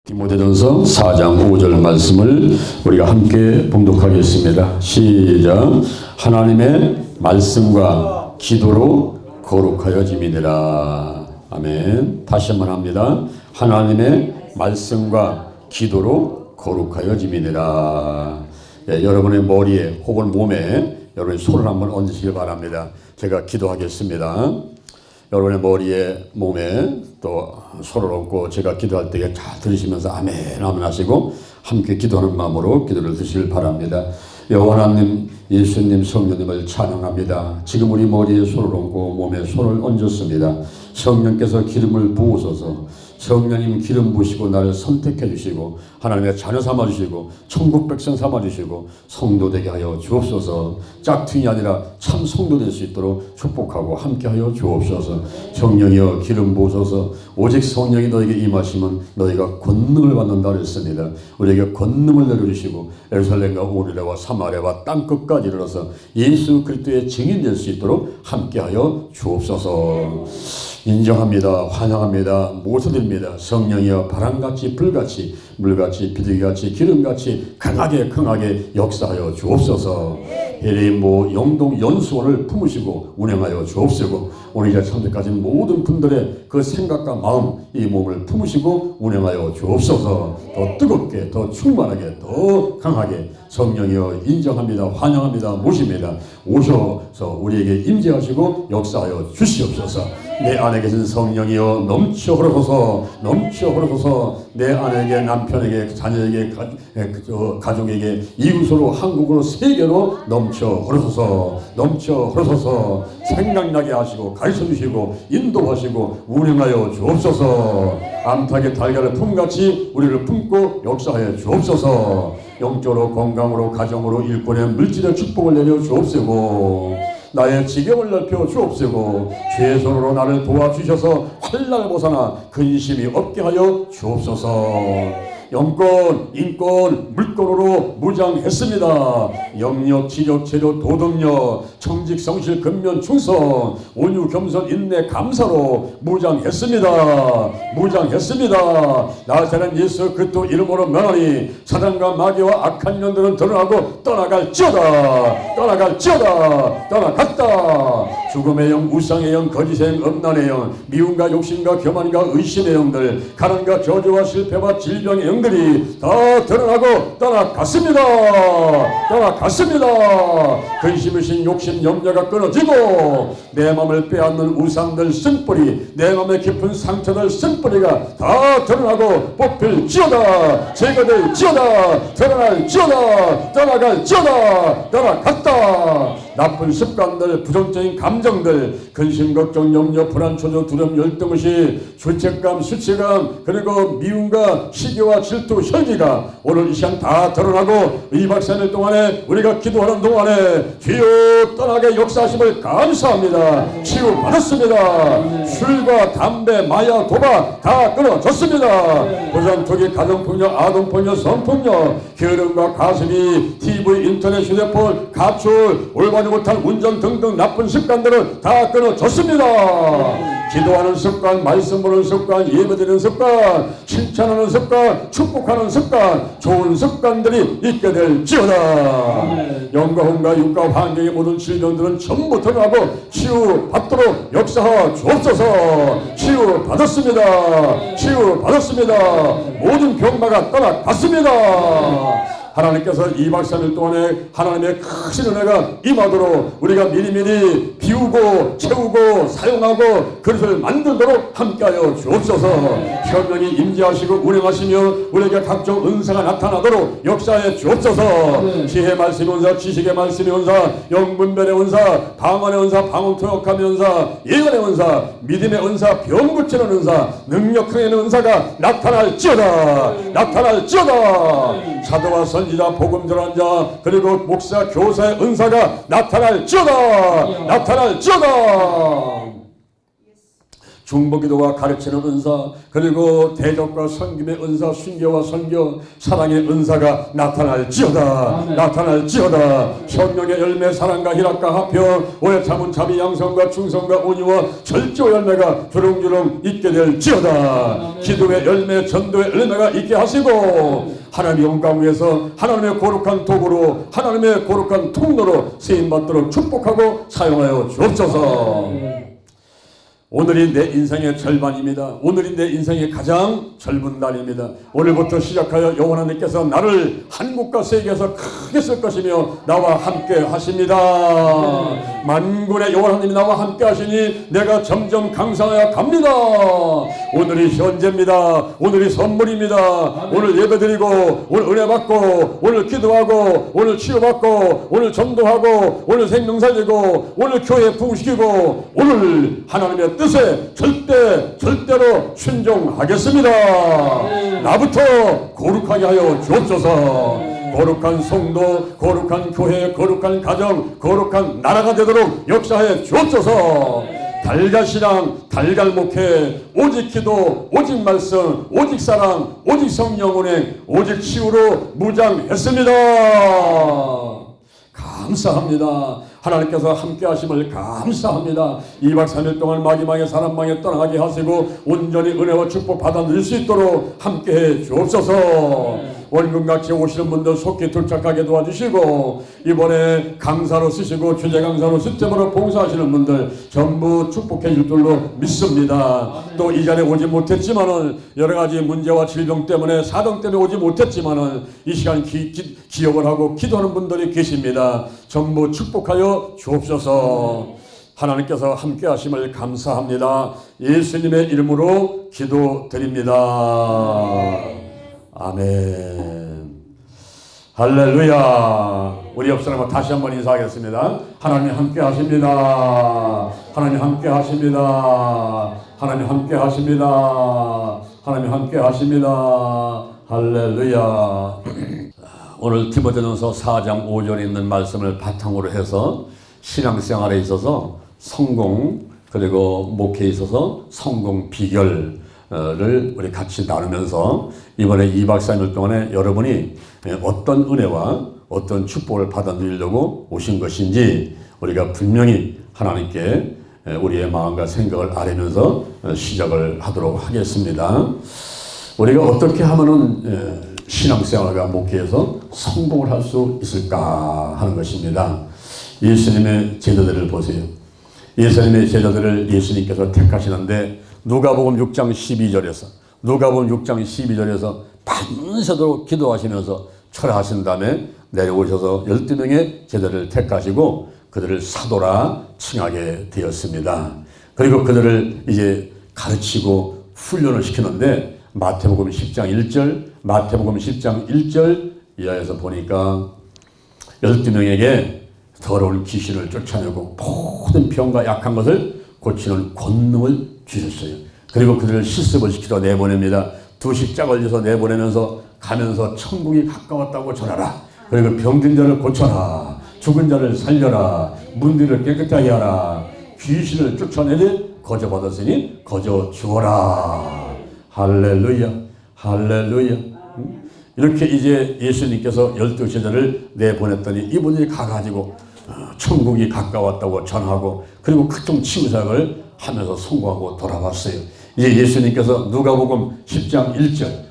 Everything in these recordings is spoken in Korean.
디모데전서 4장 5절 말씀을 우리가 함께 봉독하겠습니다. 시작. 하나님의 말씀과 기도로 거룩하여 짐이니라. 아멘. 다시 한번 합니다. 하나님의 말씀과 기도로 거룩하여 짐이니라. 여러분의 머리에 혹은 몸에 여러분의 손을 한번 얹으시길 바랍니다. 제가 기도하겠습니다. 여러분의 머리에 몸에 또 손을 얹고 제가 기도할 때 잘 들으시면서 아멘 아멘 하시고 함께 기도하는 마음으로 기도를 드시길 바랍니다. 여호와 하나님, 예수님, 성령님을 찬양합니다. 지금 우리 머리에 손을 얹고 몸에 손을 얹었습니다. 성령께서 기름을 부으소서. 성령님 기름 부으시고 나를 선택해 주시고 하나님의 자녀 삼아 주시고 천국 백성 삼아 주시고 성도 되게 하여 주옵소서. 짝퉁이 아니라 참 성도 될 수 있도록 축복하고 함께 하여 주옵소서. 성령이여 기름 부으소서. 오직 성령이 너에게 임하시면 너희가 권능을 받는다 그랬습니다. 우리에게 권능을 내려주시고 예루살렘과 오늘레와 사마리아와 땅끝까지 이르러서 예수 그리스도의 증인 될 수 있도록 함께 하여 주옵소서. 인정합니다. 환영합니다. 모셔드립니다. 성령이여 바람같이 불같이 물같이 비둘기같이 기름같이 강하게 역사하여 주옵소서. 예레모 영동 연수원을 품으시고 운행하여 주옵시고 오늘 이제 참석하신 모든 분들의 그 생각과 마음 이 몸을 품으시고 운행하여 주옵소서. 더 뜨겁게 더 충만하게 더 강하게 성령이여 인정합니다. 환영합니다. 모십니다. 오셔서 우리에게 임재하시고 역사하여 주시옵소서. 내 안에 계신 성령이여 넘쳐 흐르소서 내 아내에게 남편에게 자녀에게 가족에게 이웃으로 한국으로 세계로 넘쳐 흐르소서 생각나게 하시고 가르쳐 주시고 인도하시고 운행하여 주옵소서. 암탉의 달걀을 품같이 우리를 품고 역사하여 주옵소서. 영적으로 건강으로 가정으로 일꾼의 물질의 축복을 내려 주옵시고 나의 지경을 넓혀 주옵시고 주의 손으로 나를 도와주셔서 환난을 벗어나 근심이 없게 하여 주옵소서. 영권, 인권, 물권으로 무장했습니다. 영력, 지력, 재력, 도덕력, 청직, 성실, 근면, 충성, 온유, 겸손, 인내, 감사로 무장했습니다. 나사렛 예수 그리스도 이름으로 명하니 사단과 마귀와 악한 년들은 드러나고 떠나갔다. 죽음의 영, 우상의 영, 거짓의 영, 음란의 영, 미움과 욕심과 교만과 의심의 영들, 가난과 저주와 실패와 질병의 영들이 다 드러나고 떠나갔습니다. 근심의신 욕심 염려가 끊어지고 내 마음을 빼앗는 우상들 쓴뿌리, 내 마음의 깊은 상처들 쓴뿌리가 다 드러나고 뽑힐지어다. 제거될지어다. 드러날지어다. 떠나갔다. 나쁜 습관들, 부정적인 감정들, 근심, 걱정, 염려, 불안, 초조, 두려움, 열등의식, 죄책감, 수치감, 그리고 미움과 시기와 질투, 혈기가 오늘 이 시간 다 드러나고 2박 3일 동안에 우리가 기도하는 동안에 주여 떠나게 역사하심을 감사합니다. 치유 받았습니다. 술과 담배, 마약, 도박 다 끊어졌습니다. 보장, 투기, 가정폭력, 아동폭력, 성폭력, 게으름과 가습기, TV, 인터넷, 휴대폰, 가출, 올바르지 못한 운전 등등 나쁜 습관들은 다 끊어졌습니다. 기도하는 습관, 말씀 보는 습관, 예배드리는 습관, 칭찬하는 습관, 축복하는 습관, 좋은 습관들이 있게 될지어다. 영과 혼과 육과 환경의 모든 질병들은 전부 드러나고 치유받도록 역사하여 주옵소서. 치유받았습니다. 모든 병마가 떠나갔습니다. 하나님께서 2박 3일 동안에 하나님의 크신 은혜가 임하도록 우리가 미리미리 비우고 채우고 사용하고 그릇을 만들도록 함께하여 주옵소서. 현명히 임재하시고 운행하시며 우리에게 각종 은사가 나타나도록 역사해 주옵소서. 지혜의 말씀의 은사, 지식의 말씀의 은사, 영분별의 은사, 방언의 은사, 방언토역함의 은사, 예언의 은사, 믿음의 은사, 병 고치는 은사, 능력 행하는 은사가 나타날지어다. 사도와 선지자, 복음 전한 자, 그리고 목사, 교사의 은사가 나타날지어다. 중보기도와 가르치는 은사, 그리고 대적과 섬김의 은사, 순교와 선교, 사랑의 은사가 나타날지어다. 나타날지어다. 성령의 열매, 사랑과 희락과 화평, 오해 참은 자비, 양성과 충성과 온유와 절조 열매가 주렁주렁 있게 될지어다. 기도의 열매, 전도의 열매가 있게 하시고, 하나님의 영광 위에서 하나님의 거룩한 도구로, 하나님의 거룩한 통로로 쓰임받도록 축복하고 사용하여 주옵소서. 오늘이 내 인생의 절반입니다. 오늘이 내 인생의 가장 젊은 날입니다. 오늘부터 시작하여 여호와 하나님께서 나를 한국과 세계에서 크게 쓸 것이며 나와 함께 하십니다. 만군의 여호와 하나님이 나와 함께 하시니 내가 점점 강성하여 갑니다. 오늘이 현재입니다. 오늘이 선물입니다. 오늘 예배드리고, 오늘 은혜 받고, 오늘 기도하고, 오늘 치유받고, 오늘 전도하고, 오늘 생명 살리고, 오늘 교회 부흥시키고, 오늘 하나님의 뜻에 절대로 순종하겠습니다. 나부터 거룩하게 하여 주옵소서. 거룩한 성도, 거룩한 교회, 거룩한 가정, 거룩한 나라가 되도록 역사해 주옵소서. 달걀신앙, 달걀목회, 오직 기도, 오직 말씀, 오직 사랑, 오직 성령 운행, 오직 치유로 무장했습니다. 감사합니다. 하나님께서 함께 하심을 감사합니다. 2박 3일 동안 마귀망에 사람망에 떠나가게 하시고 온전히 은혜와 축복 받아 누릴 수 있도록 함께 해 주옵소서. 원금같이 오시는 분들 속히 도착하게 도와주시고, 이번에 강사로 쓰시고 주제 강사로 시스템으로 봉사하시는 분들 전부 축복해 줄 줄로 믿습니다. 또 이 자리에 오지 못했지만은 여러가지 문제와 질병 때문에 사정 때문에 오지 못했지만은 이 시간 기억을 하고 기도하는 분들이 계십니다. 전부 축복하여 주옵소서. 하나님께서 함께 하심을 감사합니다. 예수님의 이름으로 기도드립니다. 아멘. 할렐루야. 우리 옆 사람과 다시 한번 인사하겠습니다. 하나님 함께 하십니다. 하나님 함께 하십니다. 하나님 함께 하십니다. 하나님 함께 하십니다. 할렐루야. 오늘 디모데전서 4장 5절에 있는 말씀을 바탕으로 해서 신앙생활에 있어서 성공, 그리고 목회에 있어서 성공 비결을 우리 같이 나누면서 이번에 2박 3일 동안에 여러분이 어떤 은혜와 어떤 축복을 받아 누리려고 오신 것인지 우리가 분명히 하나님께 우리의 마음과 생각을 아뢰면서 시작을 하도록 하겠습니다. 우리가 어떻게 하면은 신앙생활과 목회에서 성공을 할 수 있을까 하는 것입니다. 예수님의 제자들을 보세요. 예수님의 제자들을 예수님께서 택하시는데 누가복음 6장 12절에서 밤새도록 기도하시면서 철하신 다음에 내려오셔서 12명의 제자들을 택하시고 그들을 사도라 칭하게 되었습니다. 그리고 그들을 이제 가르치고 훈련을 시키는데 마태복음 10장 1절 이하에서 보니까 12명에게 더러운 귀신을 쫓아내고 모든 병과 약한 것을 고치는 권능을 주셨어요. 그리고 그들을 실습을 시키러 내보냅니다. 2식 짝을 내보내면서 가면서 천국이 가까웠다고 전하라. 그리고 병든 자를 고쳐라. 죽은 자를 살려라. 문들을 깨끗하게 하라. 귀신을 쫓아내되 거저 받았으니 거저 주어라. 할렐루야. 할렐루야. 이렇게 이제 예수님께서 12제자를 내보냈더니 이분들이 가가지고 천국이 가까웠다고 전하고 그리고 각종 치유사역을 하면서 성공하고 돌아왔어요. 이제 예수님께서 누가복음 10장 1절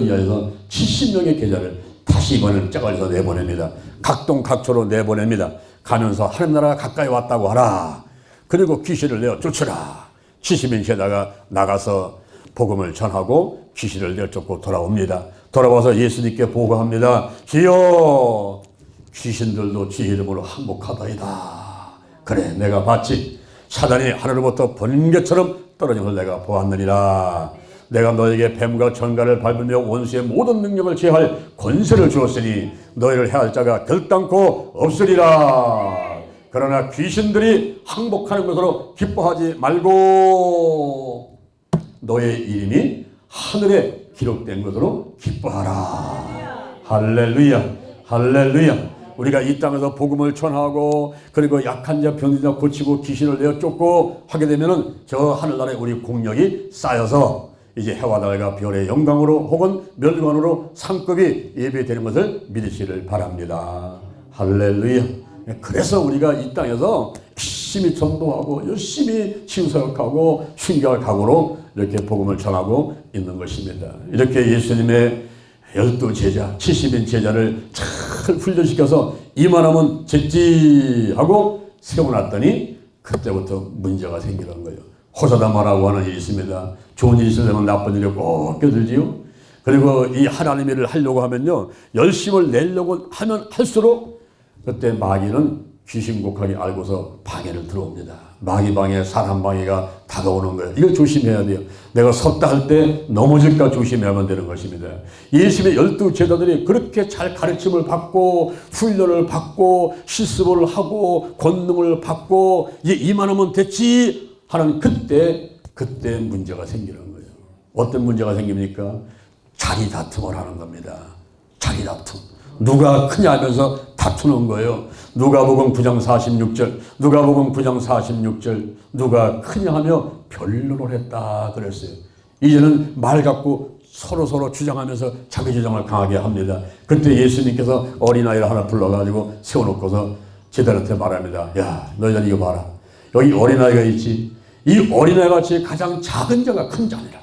이하에서 70명의 계자를 다시 이번에는 짝을서 내보냅니다. 각동 각초로 내보냅니다. 가면서 하나님 나라가 가까이 왔다고 하라. 그리고 귀신을 내어 쫓으라. 70명 제자가 나가서 복음을 전하고 귀신을 내쫓고 돌아옵니다. 돌아와서 예수님께 보고합니다. 주여, 귀신들도 주의 이름으로 항복하다이다. 그래, 내가 봤지. 사단이 하늘로부터 번개처럼 떨어진 걸 내가 보았느니라. 내가 너에게 뱀과 전갈을 밟으며 원수의 모든 능력을 제할 권세를 주었으니 너희를 해할 자가 결단코 없으리라. 그러나 귀신들이 항복하는 것으로 기뻐하지 말고 너의 이름이 하늘에 기록된 것으로 기뻐하라. 할렐루야. 할렐루야. 우리가 이 땅에서 복음을 전하고 그리고 약한 자 병든 자 고치고 귀신을 내어 쫓고 하게 되면은 저 하늘나라에 우리 공력이 쌓여서 이제 해와 달과 별의 영광으로 혹은 멸관으로 상급이 예배되는 것을 믿으시기를 바랍니다. 할렐루야. 그래서 우리가 이 땅에서 열심히 전도하고 열심히 치유사역하고 순교할 각오로 이렇게 복음을 전하고 있는 것입니다. 이렇게 예수님의 12제자 70인 제자를 잘 훈련시켜서 이만하면 됐지 하고 세워놨더니 그때부터 문제가 생기는 거예요. 호사다마라고 하는 일이 있습니다. 좋은 일이 있으려면 나쁜 일이 꼭 껴들지요. 그리고 이 하나님의 일을 하려고 하면요, 열심을 내려고 하면 할수록 그때 마귀는 귀신곡하게 알고서 방해를 들어옵니다. 마귀 방해, 사람 방해가 다가오는 거예요. 이걸 조심해야 돼요. 내가 섰다 할 때 넘어질까 조심해야만 되는 것입니다. 예수님의 12제자들이 그렇게 잘 가르침을 받고 훈련을 받고 실습을 하고 권능을 받고 이제 이만하면 됐지 하는 그때 문제가 생기는 거예요. 어떤 문제가 생깁니까? 자리 다툼을 하는 겁니다. 자리 다툼. 누가 크냐 하면서 다투는 거예요. 누가복음 9장 46절, 누가복음 9장 46절, 누가 크냐 하며 변론을 했다 그랬어요. 이제는 말 갖고 서로 주장하면서 자기 주장을 강하게 합니다. 그때 예수님께서 어린아이를 하나 불러가지고 세워놓고서 제자들한테 말합니다. 야, 너희들 이거 봐라. 여기 어린아이가 있지. 이 어린아이같이 가장 작은 자가 큰 자니라.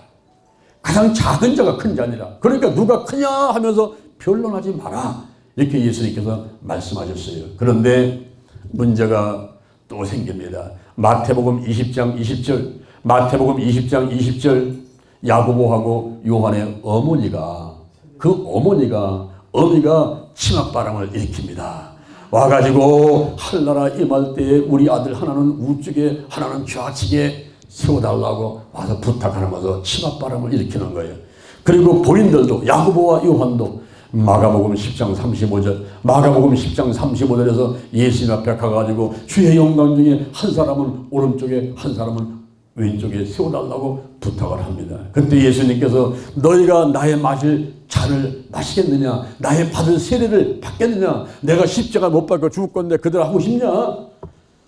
가장 작은 자가 큰 자니라. 그러니까 누가 크냐 하면서 변론하지 마라. 이렇게 예수님께서 말씀하셨어요. 그런데 문제가 또 생깁니다. 마태복음 20장 20절, 마태복음 20장 20절, 야고보하고 요한의 어머니가 치맛바람을 일으킵니다. 와가지고 한나라 임할 때에 우리 아들 하나는 우측에 하나는 좌측에 세워달라고 와서 부탁하면서 치맛바람을 일으키는 거예요. 그리고 본인들도 야고보와 요한도 마가복음 10장 35절, 마가복음 10장 35절에서 예수님 앞에 가가지고 주의 영광 중에 한 사람은 오른쪽에 한 사람은 왼쪽에 세워달라고 부탁을 합니다. 그때 예수님께서 너희가 나의 마실 잔을 마시겠느냐, 나의 받을 세례를 받겠느냐, 내가 십자가 못 박혀 죽을 건데 그들 하고 싶냐,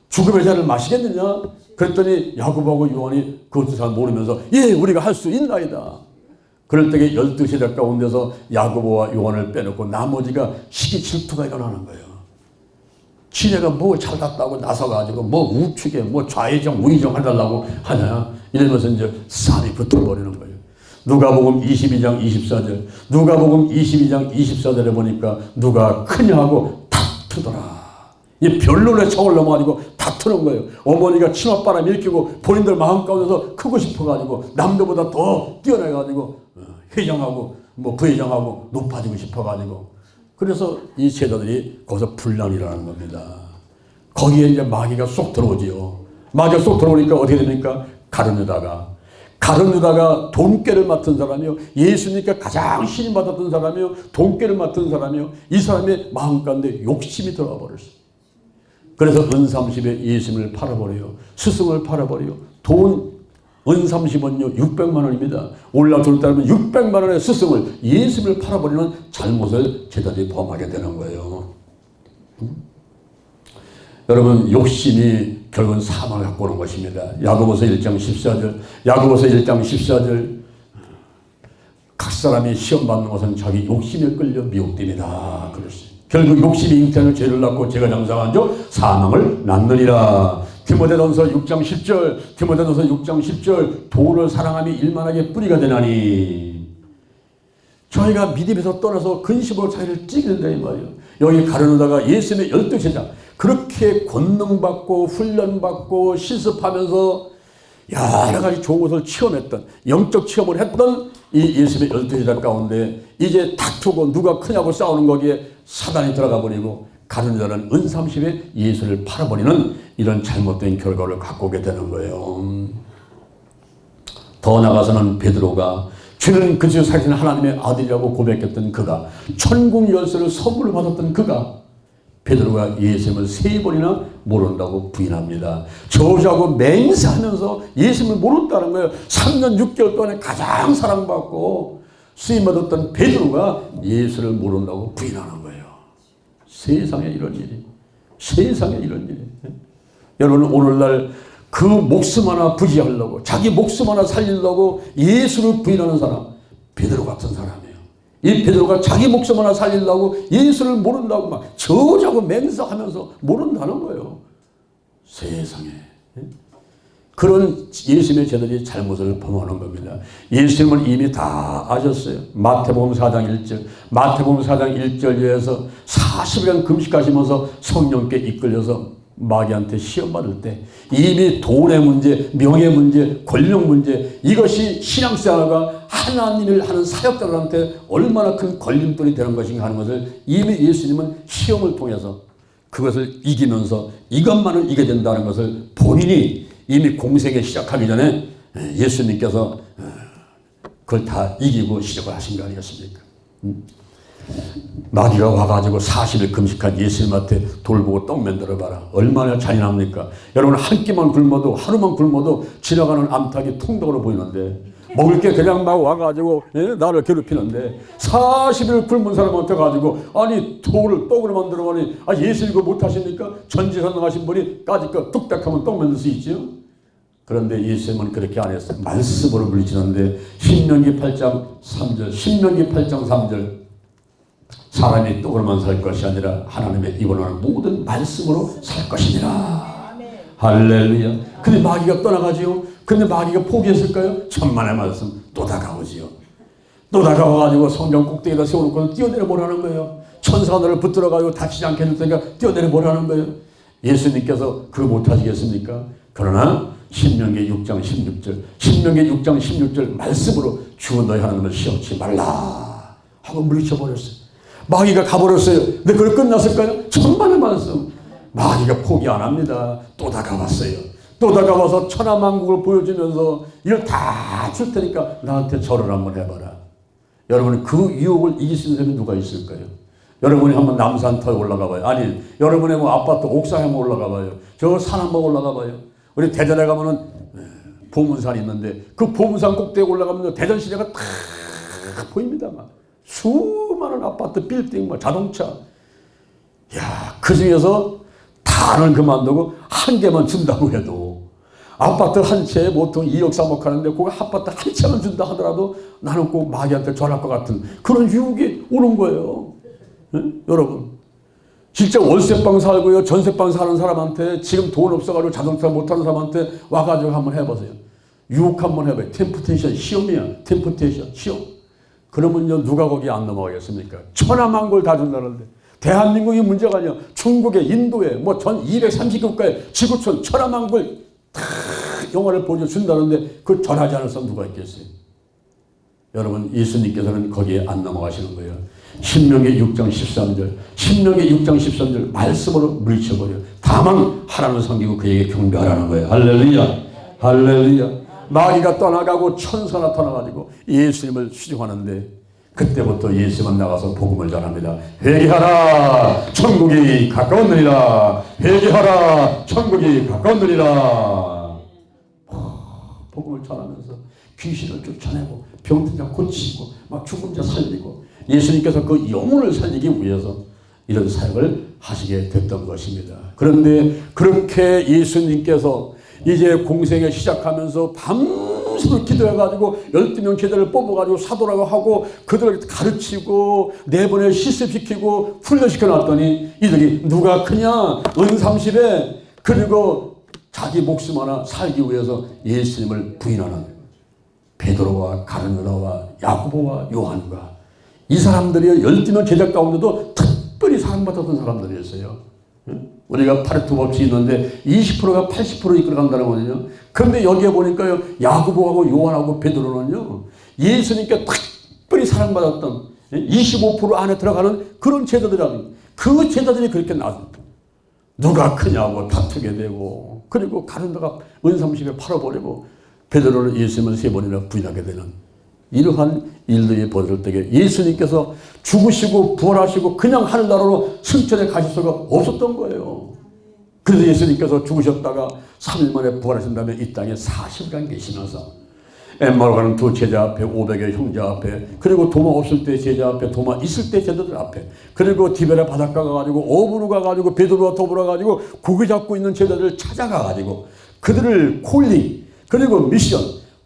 죽음의 잔을 마시겠느냐. 그랬더니 야고보하고 요한이 그것도 잘 모르면서 예, 우리가 할 수 있나이다. 그럴 때에 12제자 가운데서 야고보와 요한을 빼놓고 나머지가 시기 질투가 일어나는 거예요. 지네가 뭐 잘났다고 나서가지고 뭐 우측에 뭐 좌회전 우회전 해달라고 하냐 이러면서 이제 싸움이 붙어버리는 거예요. 누가복음 22장 24절, 누가복음 22장 24절에 보니까 누가 크냐 하고 다투더라. 이 변론의 창을 넘어가지고 다투는 거예요. 어머니가 치맛바람 일으키고 본인들 마음 가운데서 크고 싶어가지고 남들보다 더 뛰어나가지고 회장하고 뭐 부회장하고 높아지고 싶어가지고 그래서 이 제자들이 거기서 분란이라는 겁니다. 거기에 이제 마귀가 쏙 들어오지요. 마귀가 쏙 들어오니까 어떻게 됩니까? 가룟유다가 돈깨를 맡은 사람이요, 예수님께 가장 신임 받았던 사람이요, 돈깨를 맡은 사람이요, 이 사람의 마음 가운데 욕심이 들어와 버렸어요. 그래서 은30에 예수님을 팔아버려요. 스승을 팔아버려요. 은 30원요 600만 원입니다. 올라줄 따르면 600만 원의 스승을 예수님을 팔아버리는 잘못을 제자들이 범하게 되는 거예요. 여러분, 욕심이 결국은 사망을 갖고 오는 것입니다. 야고보서 1장 14절 각 사람이 시험 받는 것은 자기 욕심에 끌려 미혹됩니다. 그랬어요. 결국 욕심이 잉태하는 죄를 낳고 죄가 장사한 자 사망을 낳느니라. 디모데전서 6장 10절 돈을 사랑함이 일만하게 뿌리가 되나니. 저희가 믿음에서 떠나서 근심으로 자기를 찌는다 이 말이에요. 여기 가르누다가 예수님의 12제자 그렇게 권능받고 훈련받고 실습하면서 여러 가지 좋은 것을 체험했던, 영적 체험을 했던 이 예수님의 12제자 가운데 이제 다투고 누가 크냐고 싸우는 거기에 사단이 들어가 버리고 가룟유다는 은30에 예수를 팔아버리는 이런 잘못된 결과를 갖고 오게 되는 거예요. 더 나아가서는 베드로가 주는 그저 살신 하나님의 아들이라고 고백했던 그가, 천국 열쇠를 선물을 받았던 그가 베드로가 예수님을 3번이나 모른다고 부인합니다. 저주하고 맹세하면서 예수님을 모른다는 거예요. 3년 6개월 동안에 가장 사랑받고 쓰임받았던 베드로가 예수를 모른다고 부인하는 거예요. 세상에 이런 일이. 세상에 이런 일이. 여러분 오늘날 그 목숨 하나 부지하려고 자기 목숨 하나 살리려고 예수를 부인하는 사람 베드로 같은 사람이에요. 이 베드로가 자기 목숨 하나 살리려고 예수를 모른다고 막 저자고 맹세하면서 모른다는 거예요. 세상에. 그런 예수님의 제자들이 잘못을 범하는 겁니다. 예수님은 이미 다 아셨어요. 마태복음 4장 1절, 마태복음 4장 1절에서 40일간 금식하시면서 성령께 이끌려서 마귀한테 시험 받을 때 이미 돈의 문제, 명예 문제, 권력 문제, 이것이 신앙생활과 하나님을 하는 사역자들한테 얼마나 큰 걸림돌이 되는 것인가 하는 것을 이미 예수님은 시험을 통해서 그것을 이기면서 이것만은 이겨야 된다는 것을 본인이 이미 공생에 시작하기 전에 예수님께서 그걸 다 이기고 시작을 하신 거 아니겠습니까? 마귀가 와가지고 40일 금식한 예수님한테 돌보고 떡 만들어봐라. 얼마나 잔인합니까? 여러분 한 끼만 굶어도 하루만 굶어도 지나가는 암탉이 통닭으로 보이는데 먹을 게 그냥 막 와가지고 나를 괴롭히는데 40일 굶은 사람한테 가지고 아니 떡으로 만들어보니 예수 이거 못하십니까? 전지전능하신 분이 까짓거 뚝딱하면 떡 만들 수 있죠. 그런데 예수님은 그렇게 안 했어요. 말씀으로 물리치는데 신명기 8장 3절 신명기 8장 3절 사람이 떡으로만 살 것이 아니라 하나님의 입으로는 모든 말씀으로 살 것이니라. 할렐루야. 근데 마귀가 떠나가지요. 근데 마귀가 포기했을까요? 천만의 말씀 또 다가오지요. 또 다가와가지고 성경 꼭대기에다 세워놓고 뛰어내려 보라는 거예요. 천사가 너를 붙들어가지고 다치지 않게 해줄 테니까 뛰어내려 보라는 거예요. 예수님께서 그거 못하시겠습니까? 그러나 신명기 6장 16절 신명기 6장 16절 말씀으로 주 너희 하나님을 시험치 말라 하고 물리쳐버렸어요. 마귀가 가버렸어요. 근데 그걸 끝났을까요? 천만의 말씀. 마귀가 포기 안 합니다. 또 다가왔어요. 또 다가와서 천하만국을 보여주면서 이걸 다 줄 테니까 나한테 절을 한번 해봐라. 여러분 그 유혹을 이길 수 있는 사람이 누가 있을까요? 여러분이 한번 남산터에 올라가 봐요. 아니 여러분의 뭐 아파트 옥상에 한번 올라가 봐요. 저 산 한번 올라가 봐요. 우리 대전에 가면은 보문산이 있는데 그 보문산 꼭대기에 올라가면 대전 시내가 탁 보입니다. 막 수많은 아파트, 빌딩, 뭐 자동차. 야, 그 중에서 다는 그만두고 한 개만 준다고 해도 아파트 한 채에 보통 2억 3억 하는데 그거 아파트 한 채만 준다 하더라도 나는 꼭 마귀한테 전할 것 같은 그런 유혹이 오는 거예요. 네? 여러분. 진짜 월세방 살고요, 전세방 사는 사람한테 지금 돈 없어가지고 자동차 못하는 사람한테 와가지고 한번 해보세요. 유혹 한번 해봐요. 템프테이션 시험이야. 템프테이션 시험. 그러면요 누가 거기 안 넘어가겠습니까? 천하만국을 다 준다는데 대한민국이 문제가 아니야. 중국에 인도에 뭐 전 230국가에 지구촌 천하만국을 다 영화를 보여준다는데 그걸 전하지 않을 사람 누가 있겠어요? 여러분 예수님께서는 거기에 안 넘어가시는 거예요. 신명기 6장 13절 신명기 6장 13절 말씀으로 물리쳐버려요. 다만 하나님을 섬기고 그에게 경배하라는 거예요. 할렐루야. 할렐루야. 마귀가 떠나가고 천사가 나타나가지고 예수님을 수종하는데 그때부터 예수님은 나가서 복음을 전합니다. 회개하라 천국이 가까웠느니라. 회개하라 천국이 가까웠느니라. 복음을 전하면서 귀신을 쫓아내고 병든 자 고치고 막 죽은 자 살리고 예수님께서 그 영혼을 살리기 위해서 이런 사역을 하시게 됐던 것입니다. 그런데 그렇게 예수님께서 이제 공생에 시작하면서 밤새도록 기도해가지고 12명 제자를 뽑아가지고 사도라고 하고 그들을 가르치고 내보내 실습시키고 훈련시켜 놨더니 이들이 누가 크냐 은30에 그리고 자기 목숨 하나 살기 위해서 예수님을 부인하는 베드로와 가룟유다와 야고보와 요한과 이 사람들이 12명 제자 가운데도 특별히 사랑받았던 사람들이었어요. 우리가 파레토 법칙이 있는데 20%가 80% 이끌어간다는 거거든요. 그런데 여기에 보니까요 야고보하고 요한하고 베드로는요 예수님께 특별히 사랑받았던 25% 안에 들어가는 그런 제자들이라는 그 제자들이 그렇게 나왔습니다. 누가 크냐고 다투게 되고 그리고 가룟유다가 은30에 팔아버리고 베드로는 예수님을 3번이나 부인하게 되는 이러한 일들이 벌어질 때에 예수님께서 죽으시고 부활하시고 그냥 하늘나라로 승천에 가실 수가 없었던 거예요. 그래서 예수님께서 죽으셨다가 3일 만에 부활하신 다음에 이 땅에 40일간 계시면서 엠마오 가는 두 제자 앞에, 500의 형제 앞에, 그리고 도마 없을 때 제자 앞에, 도마 있을 때 제자들 앞에, 그리고 디베라 바닷가 가가지고 어부로 가가지고 베드로와 더불어 가지고 고기 잡고 있는 제자들을 찾아가가지고 그들을 콜링, 그리고 미션,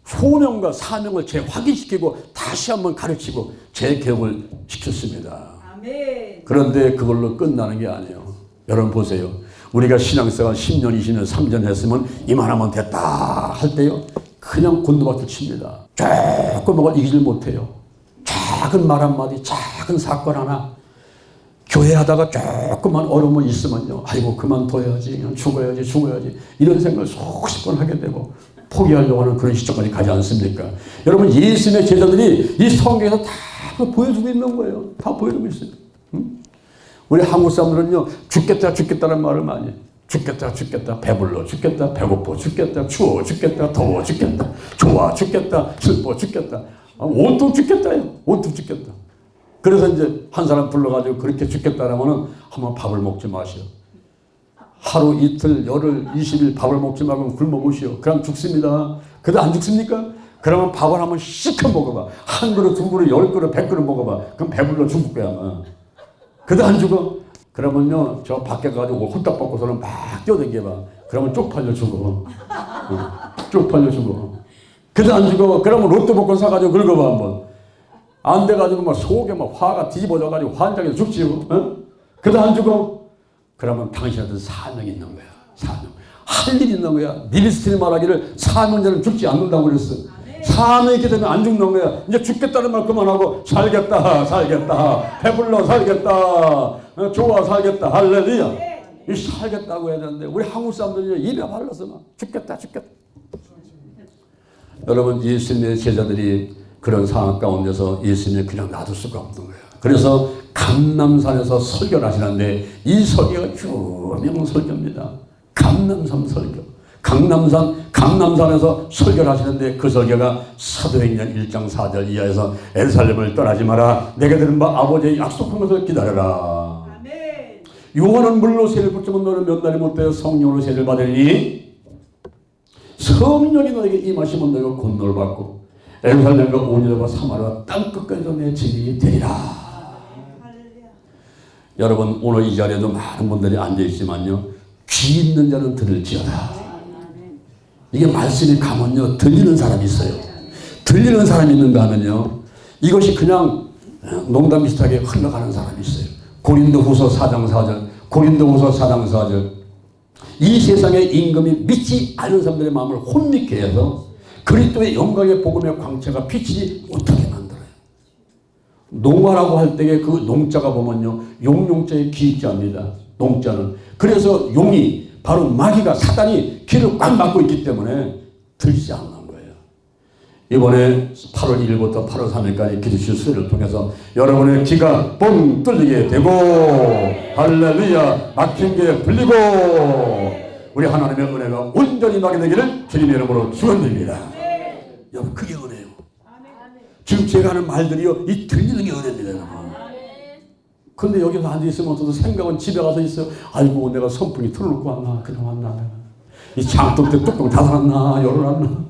소명과 사명을 재확인시키고 다시 한번 가르치고 재개혁을 시켰습니다. 아멘. 그런데 그걸로 끝나는 게 아니에요. 여러분 보세요. 우리가 신앙생활 10년, 20년, 3년 했으면 이만하면 됐다 할 때요, 그냥 곤두박질 칩니다. 조금을 이기질 못해요. 작은 말 한마디, 작은 사건 하나, 교회하다가 조금만 어려움이 있으면요, 아이고 그만둬야지, 그냥 죽어야지 이런 생각을 수십 번 하게 되고 포기하려고 하는 그런 시점까지 가지 않습니까? 여러분, 예수님의 제자들이 이 성경에서 다 보여주고 있는 거예요. 다 보여주고 있어요. 응? 우리 한국 사람들은요, 죽겠다는 말을 많이 해요. 죽겠다, 배불러 죽겠다, 배고파 죽겠다, 추워 죽겠다, 더워 죽겠다, 좋아 죽겠다, 슬퍼 죽겠다, 온통 죽겠다요. 온통 죽겠다. 그래서 이제 한 사람 불러가지고 그렇게 죽겠다라면은 한번 밥을 먹지 마시오. 하루 이틀 열흘 20일 밥을 먹지 말고 굶어 보시오. 그럼 죽습니다. 그래도 안 죽습니까? 그러면 밥을 한번 시커 먹어봐. 한 그릇, 두 그릇, 10그릇, 100그릇 먹어봐. 그럼 배불러 죽을 거야 아마. 그래도 안 죽어. 그러면요, 저 밖에 가지고 홀딱 벗고서는 막 뛰어다녀봐. 그러면 쪽팔려 죽어. 쪽팔려 죽어. 그래도 안 죽어. 그러면 로또 복권 사가지고 긁어봐 한번. 안 돼가지고 막 속에 막 화가 뒤집어져가지고 환장해서 죽지요. 그래도 안 죽어. 그러면 당신한테 사명이 있는 거야. 사명. 할 일이 있는 거야. 미리스트리 말하기를 사명자는 죽지 않는다고 그랬어. 사명이 있기 때문에 안 죽는 거야. 이제 죽겠다는 말 그만하고 살겠다. 배불러 살겠다. 좋아 살겠다. 할렐루야. 이 살겠다고 해야 되는데 우리 한국 사람들이 입에 발라서 막 죽겠다. 여러분, 예수님의 제자들이 그런 상황 가운데서 예수님을 그냥 놔둘 수가 없는 거예요. 그래서 감람산에서 설교를 하시는데 이 설교가 유명한 설교입니다. 감람산 설교. 강남산에서 설교를 하시는데 그 설교가 사도행전 1장 4절 이하에서 예루살렘을 떠나지 마라. 내게 들은 바 아버지의 약속한 것을 기다려라. 아멘. 요한은 물로 세를 붙지만 너는 몇 날이 못되어 성령으로 세를 받으니 성령이 너에게 임하시면 너희가 권능을 받고 예루살렘과 온유와 사마리아 땅끝까지도 내 증인이 되리라. 여러분, 오늘 이 자리에도 많은 분들이 앉아있지만요, 귀 있는 자는 들을지어다. 이게 말씀이 가면요, 들리는 사람이 있어요. 들리는 사람이 있는가 하면요, 이것이 그냥 농담 비슷하게 흘러가는 사람이 있어요. 고린도후서 4장 4절. 이 세상의 임금이 믿지 않는 사람들의 마음을 혼미케 해서 그리스도의 영광의 복음의 광채가 비치지 못하게 만들어요. 농화라고 할 때에 그 농자가 보면요, 용용자의 기자입니다. 농자는. 그래서 용이 바로 마귀가, 사단이 귀를 꽉 막고 있기 때문에 들리지 않는 거예요. 이번에 8월 1일부터 8월 3일까지 기도실 수요를 통해서 여러분의 귀가 뻥 뚫리게 되고, 할렐루야, 막힌 게 풀리고, 우리 하나님의 은혜가 온전히 나게 되기를 주님의 이름으로 축원드립니다. 여러분, 그게 은혜예요. 지금 제가 하는 말들이요, 이 들리는 게 은혜입니다, 여러분. 근데 여기서 앉아있으면 저도 생각은 집에 가서 있어요. 아이고, 내가 선풍기 틀어놓고 왔나, 그냥 왔나, 이 장독대 뚜껑 닫아놨나, 열어놨나,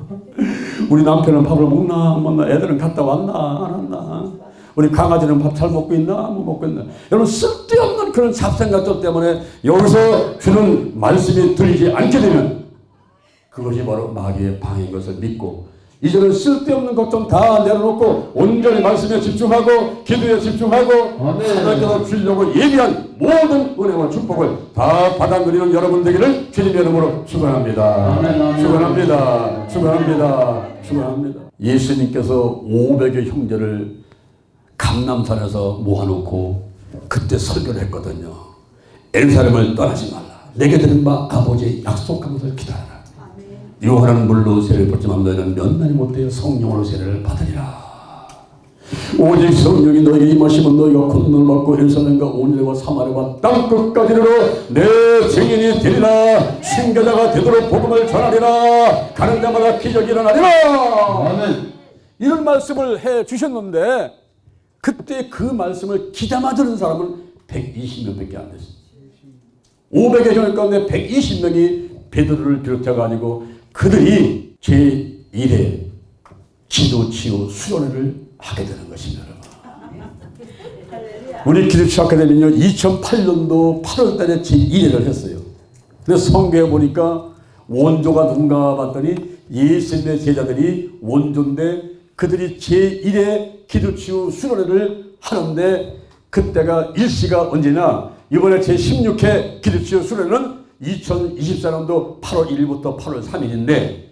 우리 남편은 밥을 먹나, 안 먹나, 애들은 갔다 왔나, 안 왔나, 우리 강아지는 밥 잘 먹고 있나, 안 먹고 있나. 여러분, 쓸데없는 그런 잡생각들 때문에 여기서 주는 말씀이 들리지 않게 되면 그것이 바로 마귀의 방해인 것을 믿고, 이제는 쓸데없는 걱정 다 내려놓고 온전히 말씀에 집중하고 기도에 집중하고 하나님께서 주려고 예비한 모든 은혜와 축복을 다 받아들이는 여러분 되기를 주님의 이름으로 축원합니다. 축원합니다. 예수님께서 500의 형제를 감람산에서 모아놓고 그때 설교를 했거든요. 예루살렘을 떠나지 말라. 내게 들은 바 아버지의 약속한 것을 기다려라. 요한은 물로 세를 받지만 너희는 몇 날이 못되어 성령으로 세를 받으리라. 오직 성령이 너에게 임하시면 너희가 권능을 받고 예루살렘과 온유와 사마리아와 땅끝까지로 내 증인이 되리라. 순교자가 되도록 복음을 전하리라. 가는 데마다 기적이 일어나리라. 아멘. 이런 말씀을 해 주셨는데 그때 그 말씀을 귀담아 들은 사람은 120명밖에 안 됐어요. 500여 명 가운데 120명이 베드로를 비롯해 가지고 그들이 제1회 기도 치유 수련회를 하게 되는 것입니다. 우리 기도치유 아카데미는요 2008년도 8월 달에 제1회를 했어요. 그래서 성경에 보니까 원조가 누군가 봤더니 예수님의 제자들이 원조인데 그들이 제1회 기도치유 수련회를 하는데 그때가 일시가 언제냐, 이번에 제16회 기도치유 수련회는 2024년도 8월 1일부터 8월 3일인데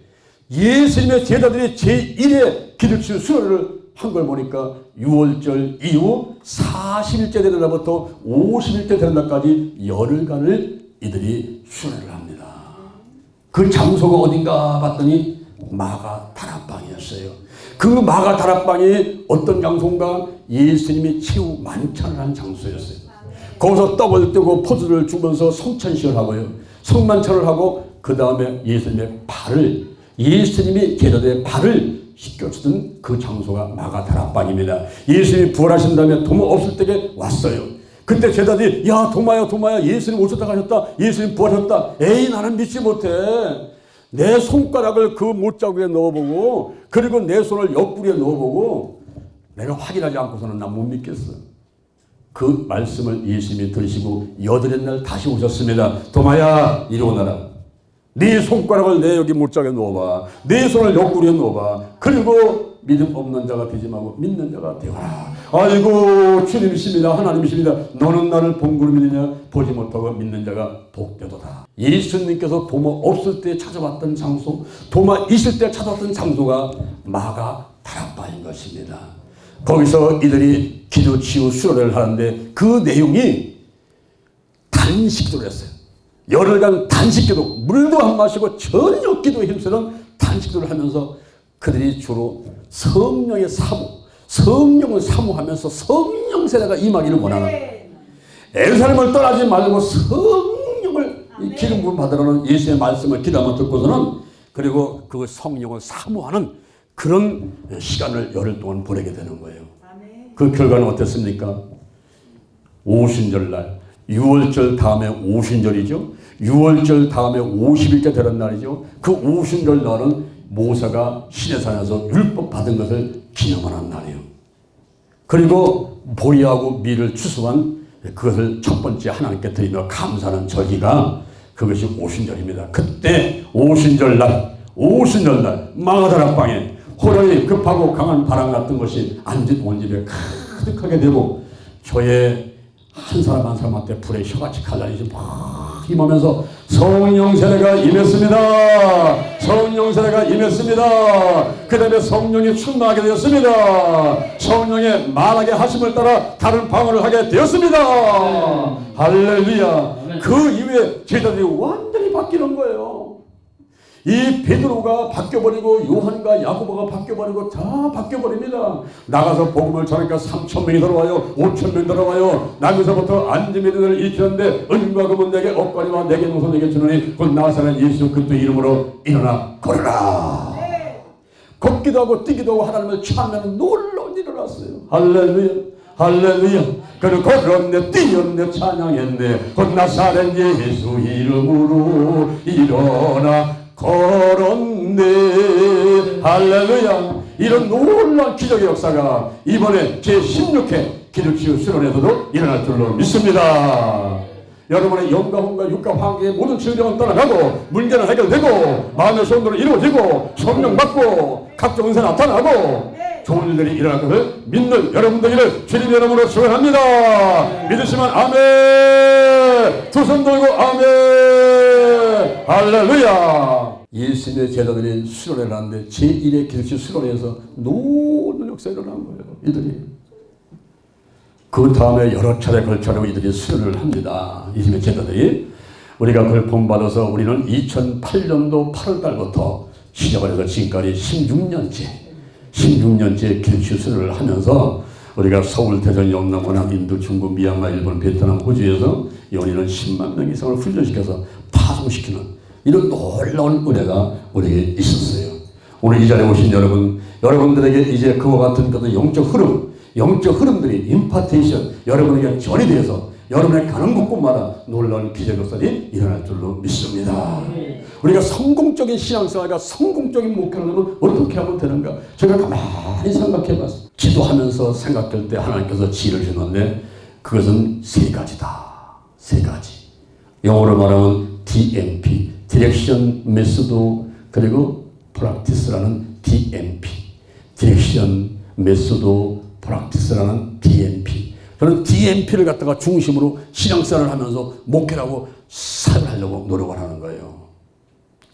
예수님의 제자들이 제1회 기도치유 수련회를 한 걸 보니까 6월절 이후 40일째 되는 날부터 50일째 되는 날까지 열흘간을 이들이 수련회를 합니다. 그 장소가 어딘가 봤더니 마가 다락방이었어요. 그 마가 다락방이 어떤 장소인가? 예수님이 최후 만찬을 한 장소였어요. 거기서 떡을 뜨고 포도를 주면서 성찬식을 하고요. 성만찬을 하고 그 다음에 예수님의 발을, 예수님이 제자들의 발을 씻겨주던 그 장소가 마가 다락방입니다. 예수님이 부활하신 다음에 도마 없을 때에 왔어요. 그때 제자들이 야 도마야 예수님 오셨다 가셨다, 예수님 부활하셨다. 에이 나는 믿지 못해. 내 손가락을 그 못자국에 넣어보고 그리고 내 손을 옆구리에 넣어보고 내가 확인하지 않고서는 난 못 믿겠어. 그 말씀을 예수님이 들으시고 여덟째 날 다시 오셨습니다. 도마야 이리 오너라. 네 손가락을 내 여기 못자국에 넣어봐. 네 손을 옆구리에 넣어봐. 그리고 믿음 없는 자가 되지 말고 믿는 자가 되어라. 아이고 주님이십니다. 하나님이십니다. 너는 나를 본구로 믿느냐? 보지 못하고 믿는 자가 복되도다. 예수님께서 도마 없을 때 찾아왔던 장소, 도마 있을 때 찾아왔던 장소가 마가 다락방인 것입니다. 거기서 이들이 기도 치유 수련회를 하는데 그 내용이 단식기도를 했어요. 열흘간 단식기도, 물도 안 마시고 전혀 기도에 힘쓰는 단식기도를 하면서 그들이 주로 성령의 사모, 성령을 사모하면서 성령 세례가 임하기를 원하는, 예루살렘을 떠나지 말고 성령을 기름 부음 받으라는 예수의 말씀을 기도하며 듣고서는 그리고 그 성령을 사모하는 그런 시간을 열흘 동안 보내게 되는 거예요. 그 결과는 어땠습니까? 오순절날, 6월절 다음에 오순절이죠. 6월절 다음에 50일째 되는 날이죠. 그 오순절 날은 모세가 시내산에서 율법 받은 것을 기념하는 날이에요. 그리고 보리하고 밀을 추수한 그것을 첫 번째 하나님께 드리며 감사하는 절기가 그것이 오순절입니다. 그때 오순절날 마가다락방에 호련히 급하고 강한 바람 같은 것이 앉은 온 집에 가득하게 되고 저의 한 사람 한 사람한테 불에 혀같이 갈라지지 막 임하면서 성령 세례가 임했습니다. 성령 세례가 임했습니다. 그 다음에 성령이 충만하게 되었습니다. 성령의 말하게 하심을 따라 다른 방언을 하게 되었습니다. 할렐루야. 그 이후에 제자들이 완전히 바뀌는 거예요. 이 베드로가 바뀌어버리고 요한과 야고보가 바뀌어버리고 다 바뀌어버립니다. 나가서 복음을 전하니까 3,000명이 들어와요. 5,000명 들어와요. 나면서부터 안지메들을 일으키는데 은과 금은 내게 억거리와 내게 노소 내게 주노니 곧 나사렛 예수 그리스도 이름으로 일어나 걸어라. 걷기도 하고 뛰기도 하고 하나님을 찬양하는 놀라운 일이 일어났어요. 할렐루야. 할렐루야. 그는 걸었네 뛰었네 찬양했네 곧 나사렛 예수 이름으로 일어나 걸었네. 할렐루야. 이런 놀라운 기적의 역사가 이번에 제16회 기도치유 수련회에서도 일어날 줄로 믿습니다. 여러분의 영감과 육감 환경의 모든 질병은 떠나가고 문제는 해결되고 마음의 소원들은 이루어지고 성령 받고 각종 은사 나타나고 좋은 일들이 일어날 것을 믿는 여러분들을 주님의 이름으로 축원합니다. 믿으시면 아멘. 두 손 들고 아멘. 할렐루야. 예수님의 제자들이 수련회를 하는데 제1회 기도치유 수련회에서 놀라운 역사가 일어난 거예요. 이들이 그 다음에 여러 차례 걸쳐서 이들이 수련을 합니다. 예수님의 제자들이. 우리가 그걸 본받아서 우리는 2008년도 8월 달부터 시작을 해서 지금까지 16년째 기도치유 수련을 하면서 우리가 서울, 대전, 영남, 원암, 인도, 중국, 미얀마, 일본, 베트남, 호주에서 연인은 10만 명 이상을 훈련시켜서 파송시키는 이런 놀라운 은혜가 우리에게 있었어요. 오늘 이 자리에 오신 여러분들에게 이제 그와 같은 그런 영적 흐름들이 임파테이션 여러분에게 전이 되어서 여러분의 가는 곳곳마다 놀라운 기적 역사들이 일어날 줄로 믿습니다. 우리가 성공적인 신앙생활과 성공적인 목표를 하면 어떻게 하면 되는가? 제가 가만히 생각해 봤어요. 기도하면서 생각할 때 하나님께서 지혜를 주는데 그것은 세 가지다. 세 가지. 영어로 말하면 DMP, 디렉션 메소드, 그리고 프랙티스라는 DMP, 디렉션 메소드 프랙티스라는 DMP. 저는 DMP를 갖다가 중심으로 신앙생활을 하면서 목회라고 살아가려고 노력을 하는 거예요.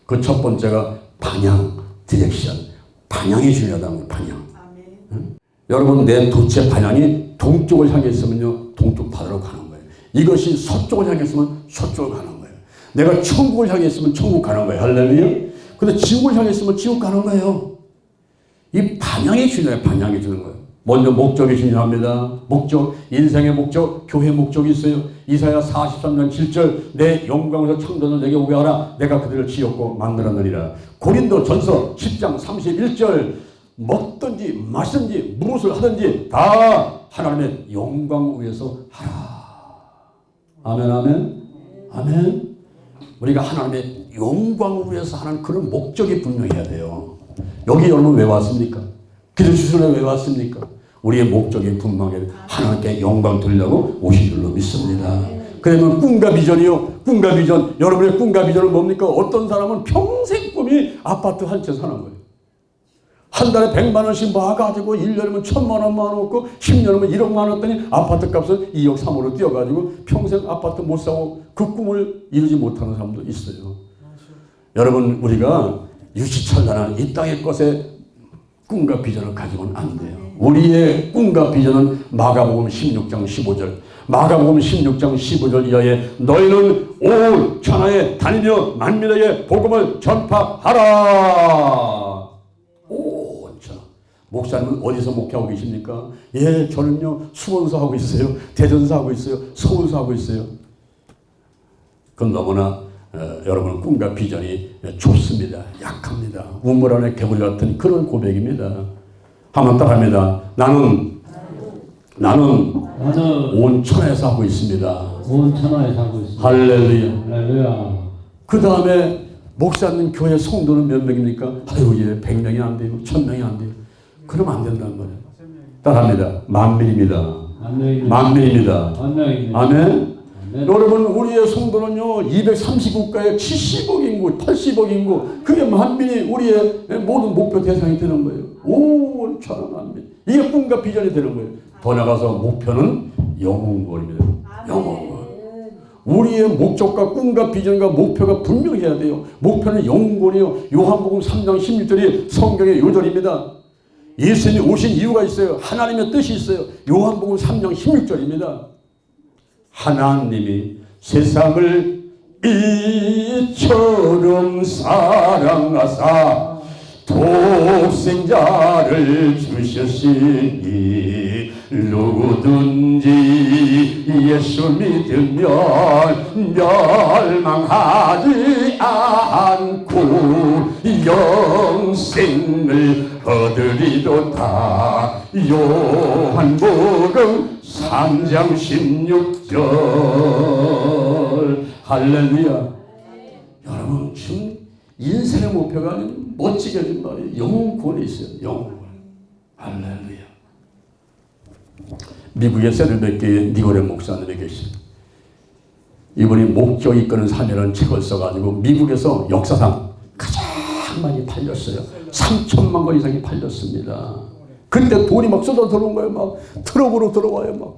그 첫 번째가 방향, 디렉션. 방향이 중요하다는 거예요. 방향. 응? 여러분, 내 도체 방향이 동쪽을 향해 있으면요, 동쪽 바다로 가는 거예요. 이것이 서쪽을 향해 있으면 서쪽을 가는 거예요. 내가 천국을 향해 있으면 천국 가는 거예요. 할렐루야. 근데 지옥을 향해 있으면 지옥 가는 거예요. 이 방향이 중요해요. 방향이 주는 거예요. 먼저 목적이 중요합니다. 목적, 인생의 목적, 교회 목적이 있어요. 이사야 43장 7절, 내 영광에서 창조를 내게 오게 하라. 내가 그들을 지었고 만들었느니라. 고린도 전서 10장 31절, 먹든지 마시든지 무엇을 하든지 다 하나님의 영광 위해서 하라. 아멘, 아멘, 아멘. 우리가 하나님의 영광을 위해서 하는 그런 목적이 분명해야 돼요. 여기 여러분 왜 왔습니까? 기도 주시러 왜 왔습니까? 우리의 목적이 분명해야 돼요. 하나님께 영광 돌리려고 오신 줄로 믿습니다. 그러면 꿈과 비전이요. 꿈과 비전. 여러분의 꿈과 비전은 뭡니까? 어떤 사람은 평생 꿈이 아파트 한 채 사는 거예요. 한 달에 100만 원씩 모아가지고 1년이면 1000만 원 모아놓고 10년이면 1억만 원 했더니 아파트 값을 2억 3억으로 뛰어가지고 평생 아파트 못 사고 그 꿈을 이루지 못하는 사람도 있어요. 여러분, 우리가 유치찬란한 이 땅의 것에 꿈과 비전을 가지고는 안 돼요. 우리의 꿈과 비전은 마가복음 16장 15절. 마가복음 16장 15절 이하에 너희는 온 천하에 다니며 만민에게 복음을 전파하라. 목사님은 어디서 목회하고 계십니까? 예, 저는요, 수원서 하고 있어요. 대전서 하고 있어요. 서울서 하고 있어요. 그건 너무나 여러분 꿈과 비전이 좁습니다. 약합니다. 우물 안에 개구리 같은 그런 고백입니다. 한번 따라합니다. 나는 온 천하에서 하고 있습니다. 온 천하에서 하고 있습니다. 할렐루야. 할렐루야. 그 다음에 목사님 교회 성도는 몇 명입니까? 아유, 예, 100명이 안 돼요. 1000명이 안 돼요. 그러면 안 된다는 거예요. 따라합니다. 만민입니다. 만민입니다. 아멘. 여러분, 우리의 성도는요, 230국가에 70억 인구, 80억 인구, 그게 만민이 우리의 모든 목표 대상이 되는 거예요. 온 천하 만민. 이게 꿈과 비전이 되는 거예요. 더 나가서 목표는 영혼권입니다. 영혼권. 우리의 목적과 꿈과 비전과 목표가 분명해야 돼요. 목표는 영혼권이요. 요한복음 3장 16절이 성경의 요절입니다. 예수님이 오신 이유가 있어요. 하나님의 뜻이 있어요. 요한복음 3장 16절입니다. 하나님이 세상을 이처럼 사랑하사 독생자를 주셨으니 누구든지 예수 믿으면 멸망하지 않고 영생을 얻으리로다. 요한복음 3장 16절. 할렐루야. 여러분, 지금 인생의 목표가 멋지게 진 말이에요. 영혼권에 있어요. 영혼권. 할렐루야. 미국의 세르베키의 니고레 목사님이 계십니다. 이분이 목적이 이끄는 삶이라는 책을 써가지고 미국에서 역사상 가장 많이 팔렸어요. 3천만 권 이상이 팔렸습니다. 그때 돈이 막 쏟아 들어온 거예요. 막 트럭으로 들어와요. 막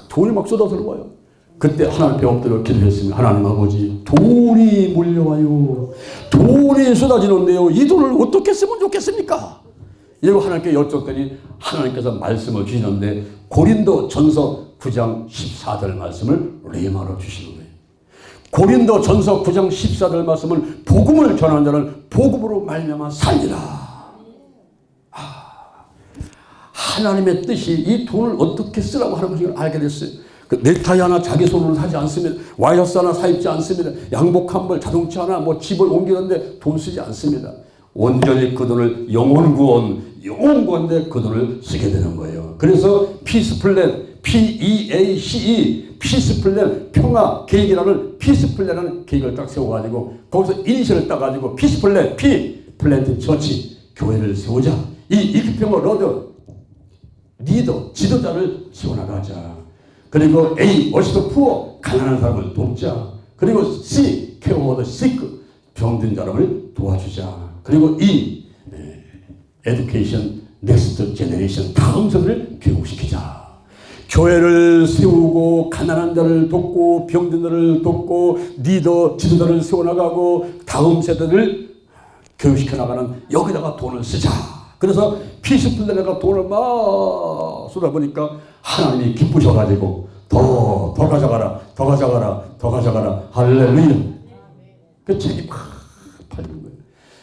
돈이 막 쏟아 들어와요. 그때 하나님 엎드려 기도했습니다. 하나님 아버지, 돈이 몰려와요. 돈이 쏟아지는데요. 이 돈을 어떻게 쓰면 좋겠습니까? 이거 하나님께 여쭙더니 하나님께서 말씀을 주시는데 고린도 전서 9장 14절 말씀을 레마로 주시는 거예요. 고린도 전서 9장 14절 말씀은 복음을 전하는 자는 복음으로 말미암아 살리라. 하나님의 뜻이 이 돈을 어떻게 쓰라고 하는 것을 알게 됐어요. 그 넥타이 하나 자기 손으로 사지 않습니다. 와이셔츠 하나 사 입지 않습니다. 양복 한 벌, 자동차 하나, 뭐 집을 옮기는데 돈 쓰지 않습니다. 온전히 그 돈을 영혼구원에 그 돈을 쓰게 되는 거예요. 그래서 피스 플랜, PEACE, 피스 플랜, 평화 계획이라는 피스 플랜이라는 계획을 딱 세워가지고 거기서 이니셜을 따가지고 피스 플랜, 플랜트 처치, 교회를 세우자. 이 이크평화 로드 리더, 지도자를 세워나가자. 그리고 A, 어시도 푸어, 가난한 사람을 돕자. 그리고 C, 케어 오더 시크, 병든 사람을 도와주자. 그리고 E, 에듀케이션, 넥스트 제너레이션, 다음 세대를 교육시키자. 교회를 세우고 가난한 자를 돕고 병든 자를 돕고 리더, 지도자를 세워나가고 다음 세대를 교육시켜 나가는 여기다가 돈을 쓰자. 그래서 피스플랜에다가 돈을 막 쏟아보니까 하나님이 기쁘셔가지고 더 가져가라, 더 가져가라, 더 가져가라. 할렐루야. 그 책이 막 팔린 거예요.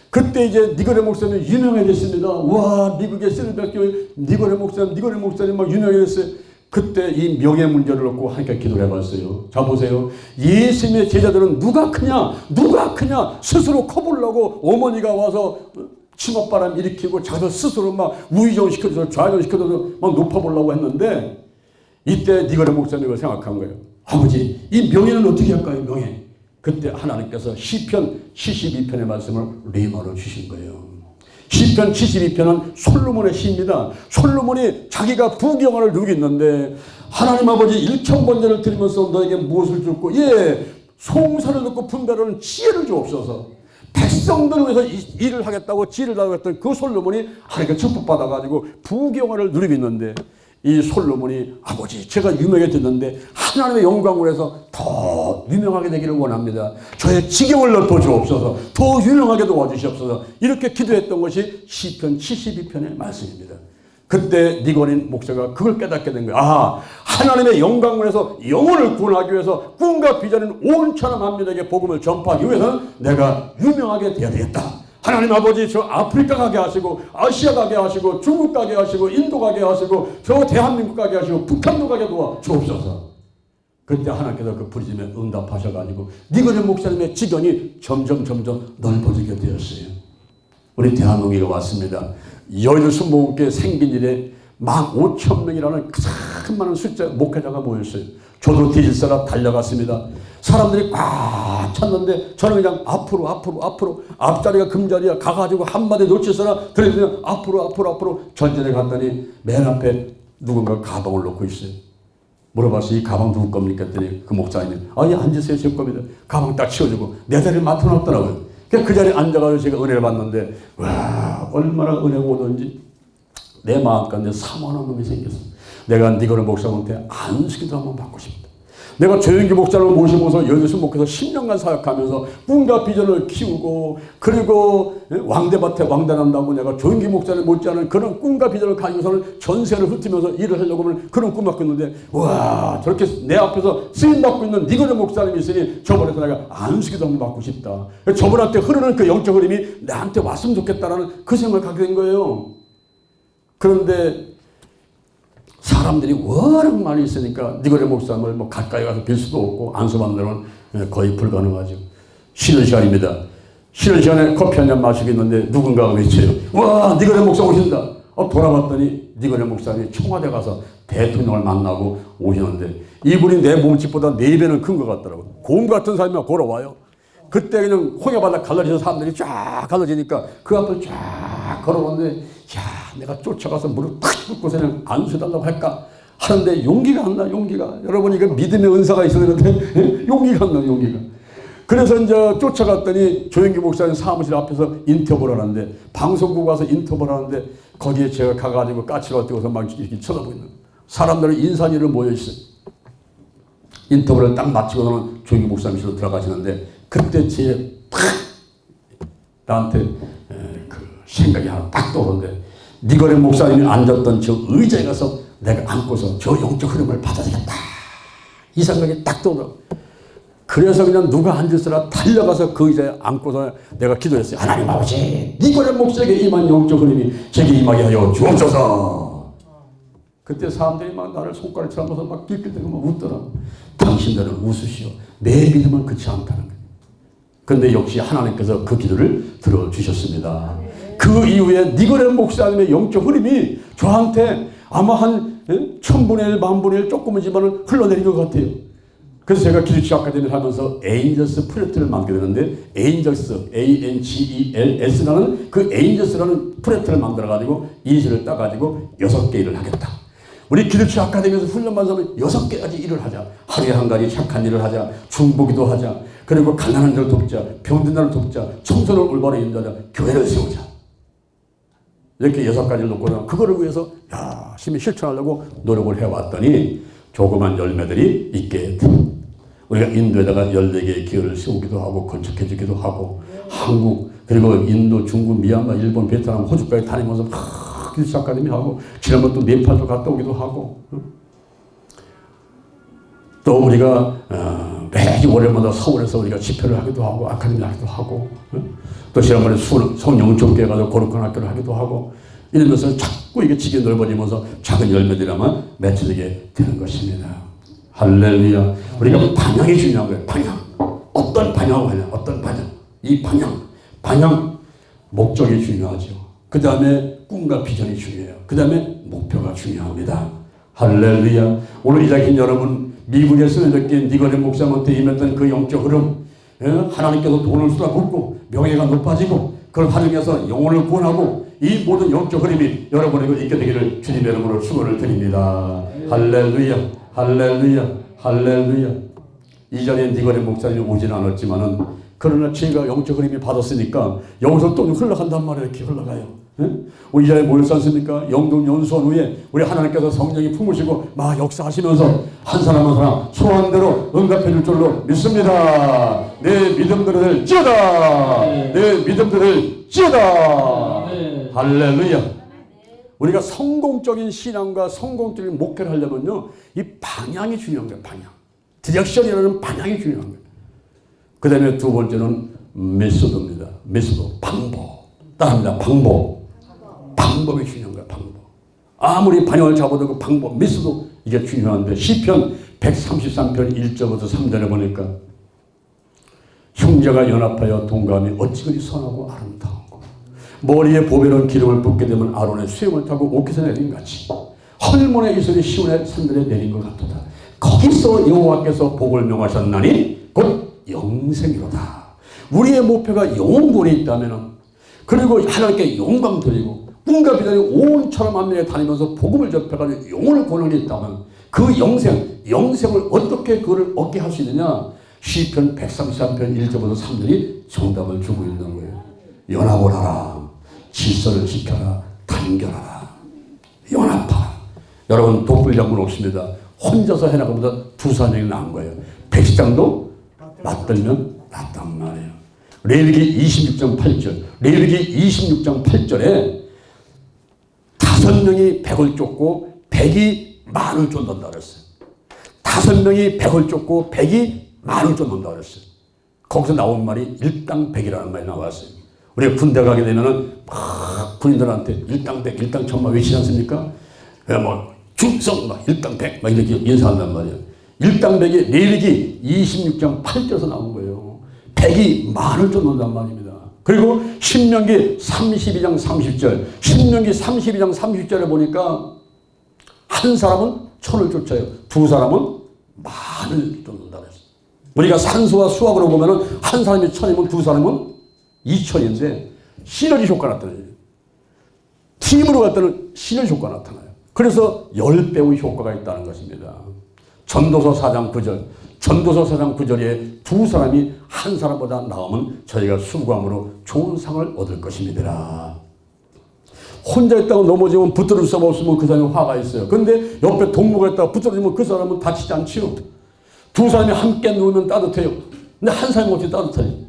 그때 이제 니거레 목사님 유명해졌습니다. 와, 미국의 실버교회 니거레 목사님 막 유명해졌어요. 그때 이 명예 문제를 놓고 하나님께 기도를 해봤어요. 자 보세요. 예수님의 제자들은 누가 크냐 스스로 커보려고 어머니가 와서 치맛바람 일으키고 자기도 스스로 막 우의정시켜줘서 좌의정시켜줘서 막 높아보려고 했는데 이때 니거레 목사님을 생각한 거예요. 아버지, 이 명예는 어떻게 할까요? 명예. 그때 하나님께서 시편 72편의 말씀을 레마로 주신 거예요. 시편 72편은 솔로몬의 시입니다. 솔로몬이 자기가 부귀영화를 누리고 있는데 하나님 아버지 일천번제를 드리면서 너에게 무엇을 줄고 송사를 듣고 분별하는 지혜를 주옵소서. 백성들을 위해서 일을 하겠다고 지혜를 달라고 했던 그 솔로몬이 하나님께 축복받아가지고 부귀영화를 누리고 있는데 이 솔로몬이 아버지 제가 유명해졌는데 하나님의 영광을 해서 더 유명하게 되기를 원합니다. 저의 지경을 넓혀 주옵소서. 더 유명하게 도와주시옵소서. 이렇게 기도했던 것이 시편 72편의 말씀입니다. 그때 니거린 목사가 그걸 깨닫게 된 거예요. 아, 하나님의 영광을 해서 영혼을 구원하기 위해서 꿈과 비전인 온 천하 만민에게 복음을 전파하기 위해서는 내가 유명하게 되어야 되겠다. 하나님 아버지 저 아프리카 가게 하시고 아시아 가게 하시고 중국 가게 하시고 인도 가게 하시고 저 대한민국 가게 하시고 북한도 가게 도와 주옵소서. 그때 하나님께서 그 부르심에 응답하셔가지고 니거린 목사님의 지경이 점점 넓어지게 되었어요. 우리 대한민국에 왔습니다. 여의도 순복음교회 생긴 일에 15,000명이라는 큰 많은 숫자 목회자가 모였어요. 저도 뒤질세라 달려갔습니다. 사람들이 꽉 찼는데 저는 그냥 앞으로 앞자리가 금자리야 가가지고 한마디 놓치서라 들으면 앞으로 전전에 갔더니 맨 앞에 누군가 가방을 놓고 있어요. 물어봤어요. 이 가방 누구 겁니까? 했더니 그 목사님이 예, 앉으세요. 제 겁니다. 가방 딱 치워주고 내 자리를 맡아놨더라고요. 그 자리에 앉아가지고 제가 은혜를 받는데 와, 얼마나 은혜가 오던지 내 마음 가운데 사모하는 놈이 생겼어. 내가 니거레 목사님한테 안수기도 한번 받고 싶다. 내가 조영기 목사를 모시고서 여기서 목회에서 10년간 사역하면서 꿈과 비전을 키우고 그리고 왕대밭에 왕단한다고 내가 조영기 목사를 못지않은 그런 꿈과 비전을 가지고서는 전세를 흩으면서 일을 하려고 하면 그런 꿈을 갖고 있는데 와, 저렇게 내 앞에서 쓰임받고 있는 니거레 목사님이 있으니 저번에서 내가 안수기도 한번 받고 싶다. 저분한테 흐르는 그 영적 흐름이 나한테 왔으면 좋겠다라는 그 생각을 갖게 된 거예요. 그런데 사람들이 워낙 많이 있으니까 니거레 목사님을 뭐 가까이 가서 뵐 수도 없고 안수받는 데는 거의 불가능하죠. 쉬는 시간입니다. 쉬는 시간에 커피 한잔 마시고 있는데 누군가가 외쳐요. 와, 니거레 목사 오신다. 돌아봤더니 니거레 목사님이 청와대 가서 대통령을 만나고 오시는데 이분이 내 몸집보다 4배는 큰 것 같더라고요. 곰 같은 사람이 걸어와요. 그때 그냥 홍해바다 갈라지는 사람들이 쫙 갈라지니까 그 앞을 쫙 걸어오는데 야, 내가 쫓아가서 무릎 탁 꿇고서 그냥 안수달라고 할까 하는데 용기가 안 나. 여러분 이거 믿음의 은사가 있어야 되는데 용기가 안 나. 그래서 이제 쫓아갔더니 조영기 목사님 사무실 앞에서 인터뷰를 하는데 방송국 와서 인터뷰를 하는데 거기에 제가 가가지고 까치가 뛰어서 막 이렇게 쳐다보고 있는 사람들은 인산이를 모여있어요. 인터뷰를 딱 마치고는 조영기 목사님실로 들어가시는데 그때 나한테 그 생각이 하나 딱 떠오르는데 니거레 목사님이 앉았던 저 의자에 가서 내가 앉고서 저 영적 흐름을 받아들였다. 이 생각이 딱 떠오르더라고요. 그래서 그냥 누가 앉으서라 달려가서 그 의자에 앉고서 내가 기도했어요. 하나님 아버지, 니거레 목사에게 임한 영적 흐름이 제게 임하게 하여 주옵소서. 그때 사람들이 막 나를 손가락 쳐면서 막 낄낄대고 막 웃더라. 당신들은 웃으시오. 내 믿음은 그렇지 않다는 거예요. 그런데 역시 하나님께서 그 기도를 들어주셨습니다. 그 이후에 니거레 목사님의 영적 흐름이 저한테 아마 한 천분의 일, 만분의 일 조금이지만 흘러내린 것 같아요. 그래서 제가 기독교 아카데미를 하면서 에인저스 프레트를 만들게 되는데, 에인저스, ANGELS라는 그 에인저스라는 프레트를 만들어가지고 인실을 따가지고 6개 일을 하겠다. 우리 기독교 아카데미에서 훈련받으면 6개까지 일을 하자. 하루에 한 가지 착한 일을 하자. 중보기도 하자. 그리고 가난한 자를 돕자. 병든 자를 돕자. 청소를 올바로 인도하자. 교회를 세우자. 이렇게 6가지를 놓고 그거를 위해서 열심히 실천하려고 노력을 해왔더니 조그만 열매들이 있게 돼. 우리가 인도에다가 14개의 기업을 세우기도 하고 건축해주기도 하고 한국 그리고 인도, 중국, 미얀마, 일본, 베트남, 호주까지 다니면서 기술사 아카데미 하고 지난번 또 네팔도 갔다 오기도 하고 또 우리가 매주 월요일마다 서울에서 우리가 집회를 하기도 하고 아카데미 하기도 하고 또 지난번에 성영종교에 가서 거룩한 학교를 하기도 하고 이러면서 자꾸 이게 지게 넓어지면서 작은 열매들이라만 맺혀지게 되는 것입니다. 할렐루야. 우리가 방향이 중요한 거예요. 방향. 어떤 방향으로 가냐. 어떤 방향. 이 방향 목적이 중요하죠. 그 다음에 꿈과 비전이 중요해요. 그 다음에 목표가 중요합니다. 할렐루야. 오늘 이 자리에 여러분 미국에서 이렇게 니거덴 목사한테 임했던 그 영적 흐름, 하나님께서 돈을 쏟아붓고 명예가 높아지고 그걸 활용해서 영혼을 구원하고 이 모든 영적 흐름이 여러분에게 있게 되기를 주님의 이름으로 축원을 드립니다. 할렐루야. 할렐루야. 할렐루야. 이 자리에 니거덴 목사님이 오진 않았지만은 그러나 제가 영적 흐름이 받았으니까 여기서 또 흘러간단 말이에요. 이렇게 흘러가요. 우리 이 자리에 모였지 않습니까? 영동 연수원 후에 우리 하나님께서 성령이 품으시고 막 역사하시면서 한 사람 한 사람 소원대로 응답해 줄 줄로 믿습니다. 내 믿음대로 될지어다. 내 믿음대로 될지어다. 할렐루야. 우리가 성공적인 신앙과 성공적인 목표를 하려면요, 이 방향이 중요한 거예요. 방향. 디렉션이라는 방향이 중요한 거예요. 그 다음에 두 번째는 메소드입니다. 메소드, 방법. 따라합니다. 방법이 중요한 거예요. 방법. 아무리 방향을 잡아도 그 방법, 메소드 이게 중요한데 시편 133편 1절부터 3절에 보니까 형제가 연합하여 동감이 어찌 그리 선하고 아름다운고 머리에 보배로운 기름을 붓게 되면 아론의 수염을 타고 옷깃에 내린 같이 헐몬의 이슬이 시온의 산들에 내린 것 같도다. 거기서 여호와께서 복을 명하셨나니 곧 영생이로다. 우리의 목표가 영원군에 있다면 그리고 하나님께 영광 드리고 꿈과 비전이 온 천하 만민에 다니면서 복음을 접해가지고 영혼을 구하는 게 있다면 그 영생을 어떻게 그거를 얻게 할 수 있느냐? 시편 133편 1절부터 3절이 정답을 주고 있는 거예요. 연합을 하라. 질서를 지켜라. 단결하라. 연합하라. 여러분 독불장군 없습니다. 혼자서 해나가는 것보다 두 사람이 나은 거예요. 백시장도 맞들면 낫단 말이에요. 레위기 26장 8절에 5명이 100을 쫓고 100이 만을 쫓는다 그랬어요. 5명이 100을 쫓고 100이 만을 쫓는다 그랬어요. 거기서 나온 말이 일당 100이라는 말이 나왔어요. 우리가 군대 가게 되면은 막 군인들한테 일당 100, 일당 1000만 외치지 않습니까? 뭐 충성 막 일당 100 막 이렇게 인사한단 말이에요. 일당 100이 레위기 26장 8절에서 나온 거예요. 100이 만을 쫓는단 말입니다. 그리고 신명기 32장 30절, 신명기 32장 30절에 보니까 한 사람은 1000을 쫓아요. 두 사람은 만을 쫓는다 그랬어요. 우리가 산수와 수학으로 보면은 한 사람이 1000이면 두 사람은 2000인데 시너지 효과 나타나요. 팀으로 갈 때는 시너지 효과 나타나요. 그래서 10배의 효과가 있다는 것입니다. 전도서 4장 9절에 두 사람이 한 사람보다 나으면 저희가 수고함으로 좋은 상을 얻을 것입니다. 혼자 있다가 넘어지면 붙들을 수 없으면 그 사람이 화가 있어요. 그런데 옆에 동무가 있다가 붙들어지면 그 사람은 다치지 않지요. 두 사람이 함께 누우면 따뜻해요. 근데 한 사람이 없이 따뜻해요.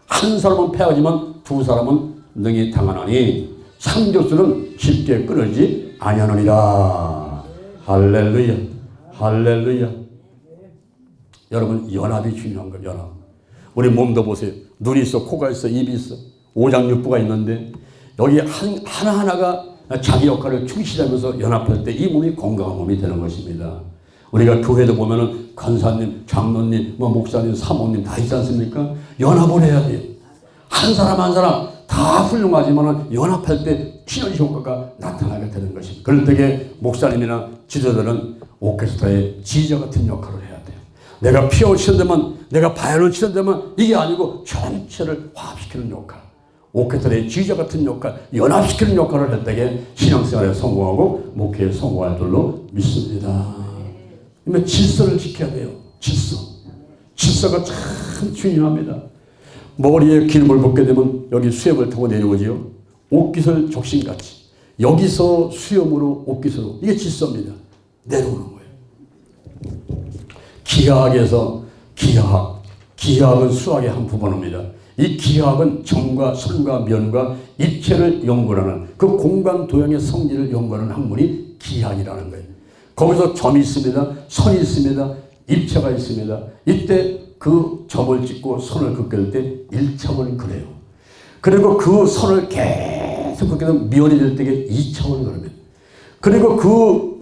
한 사람은 패하지만 두 사람은 능히 당하나니 삼교수는 쉽게 끊어지지 아니하느니라. 할렐루야. 할렐루야. 여러분 연합이 중요한 거예요. 연합. 우리 몸도 보세요. 눈이 있어, 코가 있어, 입이 있어, 오장육부가 있는데 여기 하나하나가 자기 역할을 충실하면서 연합할 때 이 몸이 건강한 몸이 되는 것입니다. 우리가 교회도 보면은 간사님, 장로님, 목사님, 사모님 다 있지 않습니까? 연합을 해야 돼요. 한 사람 한 사람 다 훌륭하지만 연합할 때 시너지 효과가 나타나게 되는 되는 것입니다. 그럴 때에 목사님이나 지도자들은 오케스트라의 지휘자 같은 역할을 해야 돼요. 내가 피아노를 치는 데만, 내가 바이올린을 치는 데만 이게 아니고 전체를 화합시키는 역할, 오케스트라의 지휘자 같은 역할, 연합시키는 역할을 할 때에 신앙생활에 성공하고 목회에 성공할 줄로 믿습니다. 그러면 질서를 지켜야 돼요. 질서가 참 중요합니다. 머리에 기름을 붓게 되면 여기 수염을 타고 내려오지요. 옷깃을 적신같이 여기서 수염으로 옷깃으로, 이게 질서입니다. 내려오는 거예요. 기하학에서 기하학은 수학의 한 부분입니다. 이 기하학은 정과 선과 면과 입체를 연구하는, 그 공간 도형의 성질을 연구하는 학문이 기하학이라는 거예요. 거기서 점이 있습니다. 선이 있습니다. 입체가 있습니다. 이때 그 점을 찍고 선을 긋을 때 1차원 그래요. 그리고 그 선을 계속 긋게 되면 면이 될 때에 2차원 그립니다. 그리고 그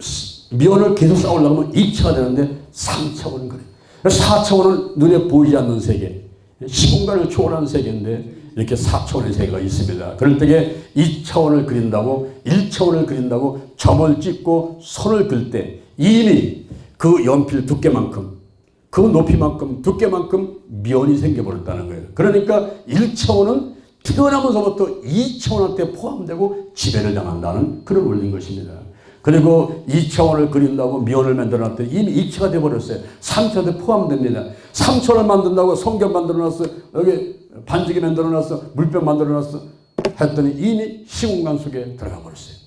면을 계속 쌓으려면 2차가 되는데 3차원 그래요. 4차원은 눈에 보이지 않는 세계, 시공간을 초월하는 세계인데 이렇게 4차원의 세계가 있습니다. 그럴 때에 2차원을 그린다고, 1차원을 그린다고 점을 찍고 선을 그을 때 이미 그 연필 두께만큼, 그 높이만큼, 두께만큼 면이 생겨버렸다는 거예요. 그러니까 1차원은 태어나면서부터 2차원한테 포함되고 지배를 당한다는 그런 원리인 것입니다. 그리고 2차원을 그린다고 면을 만들어놨더니 이미 입체가 되어버렸어요. 3차원에 포함됩니다. 3차원을 만든다고 성경 만들어놨어, 여기 반지기 만들어놨어, 물병 만들어놨어 했더니 이미 시공간 속에 들어가 버렸어요.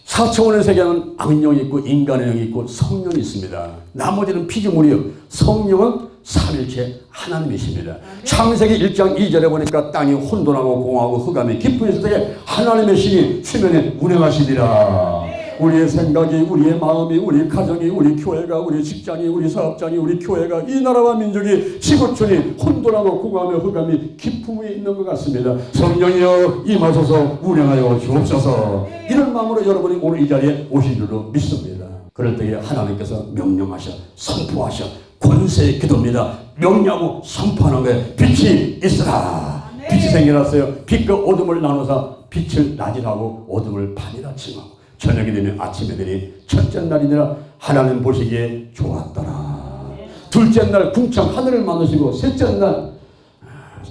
4차원의 세계는 악령이 있고 인간의 영이 있고 성령이 있습니다. 나머지는 피조물이요. 성령은 삼일체 하나님이십니다. 창세기 1장 2절에 보니까 땅이 혼돈하고 공하고 흑암이 깊은 있을 때에 하나님의 신이 수면에 운행하시리라. 우리의 생각이, 우리의 마음이, 우리 가정이, 우리 교회가, 우리 직장이, 우리 사업장이, 우리 교회가, 이 나라와 민족이 지구촌이 혼돈하고 공함의 흑암이 깊은 위에 있는 것 같습니다. 성령이여 임하소서 운행하여 주옵소서. 이런 마음으로 여러분이 오늘 이 자리에 오신 줄로 믿습니다. 그럴 때에 하나님께서 명령하셔, 선포하셔, 권세의 기도입니다. 명령하고 선포하는 거에 빛이 있으라. 빛이 생겨났어요. 빛과 어둠을 나눠서 빛을 낮이라 하고 어둠을 밤이라 칭하고, 저녁이 되면 아침이 되니 첫째 날이니라 하나님 보시기에 좋았더라. 둘째 날 궁창 하늘을 만드시고, 셋째 날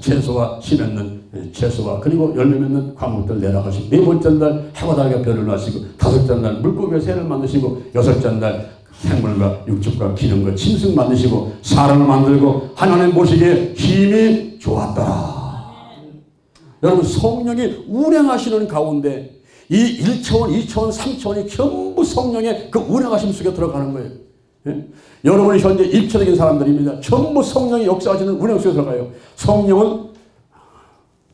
채소와 씨 맺는 채소와 그리고 열매 맺는 과목들 내려가시고, 네 번째 날 해와 달과 별을 놔시고, 다섯째 날 물고기와 새를 만드시고, 여섯째 날 생물과 육축과 기름과 짐승 만드시고, 사람을 만들고 하나님 보시기에 힘이 좋았더라. 여러분, 성령이 운행하시는 가운데 이 1차원, 2차원, 3차원이 전부 성령의 그 운행하심 속에 들어가는 거예요. 예? 여러분이 현재 입체적인 사람들입니다. 전부 성령이 역사하시는 운행 속에 들어가요. 성령은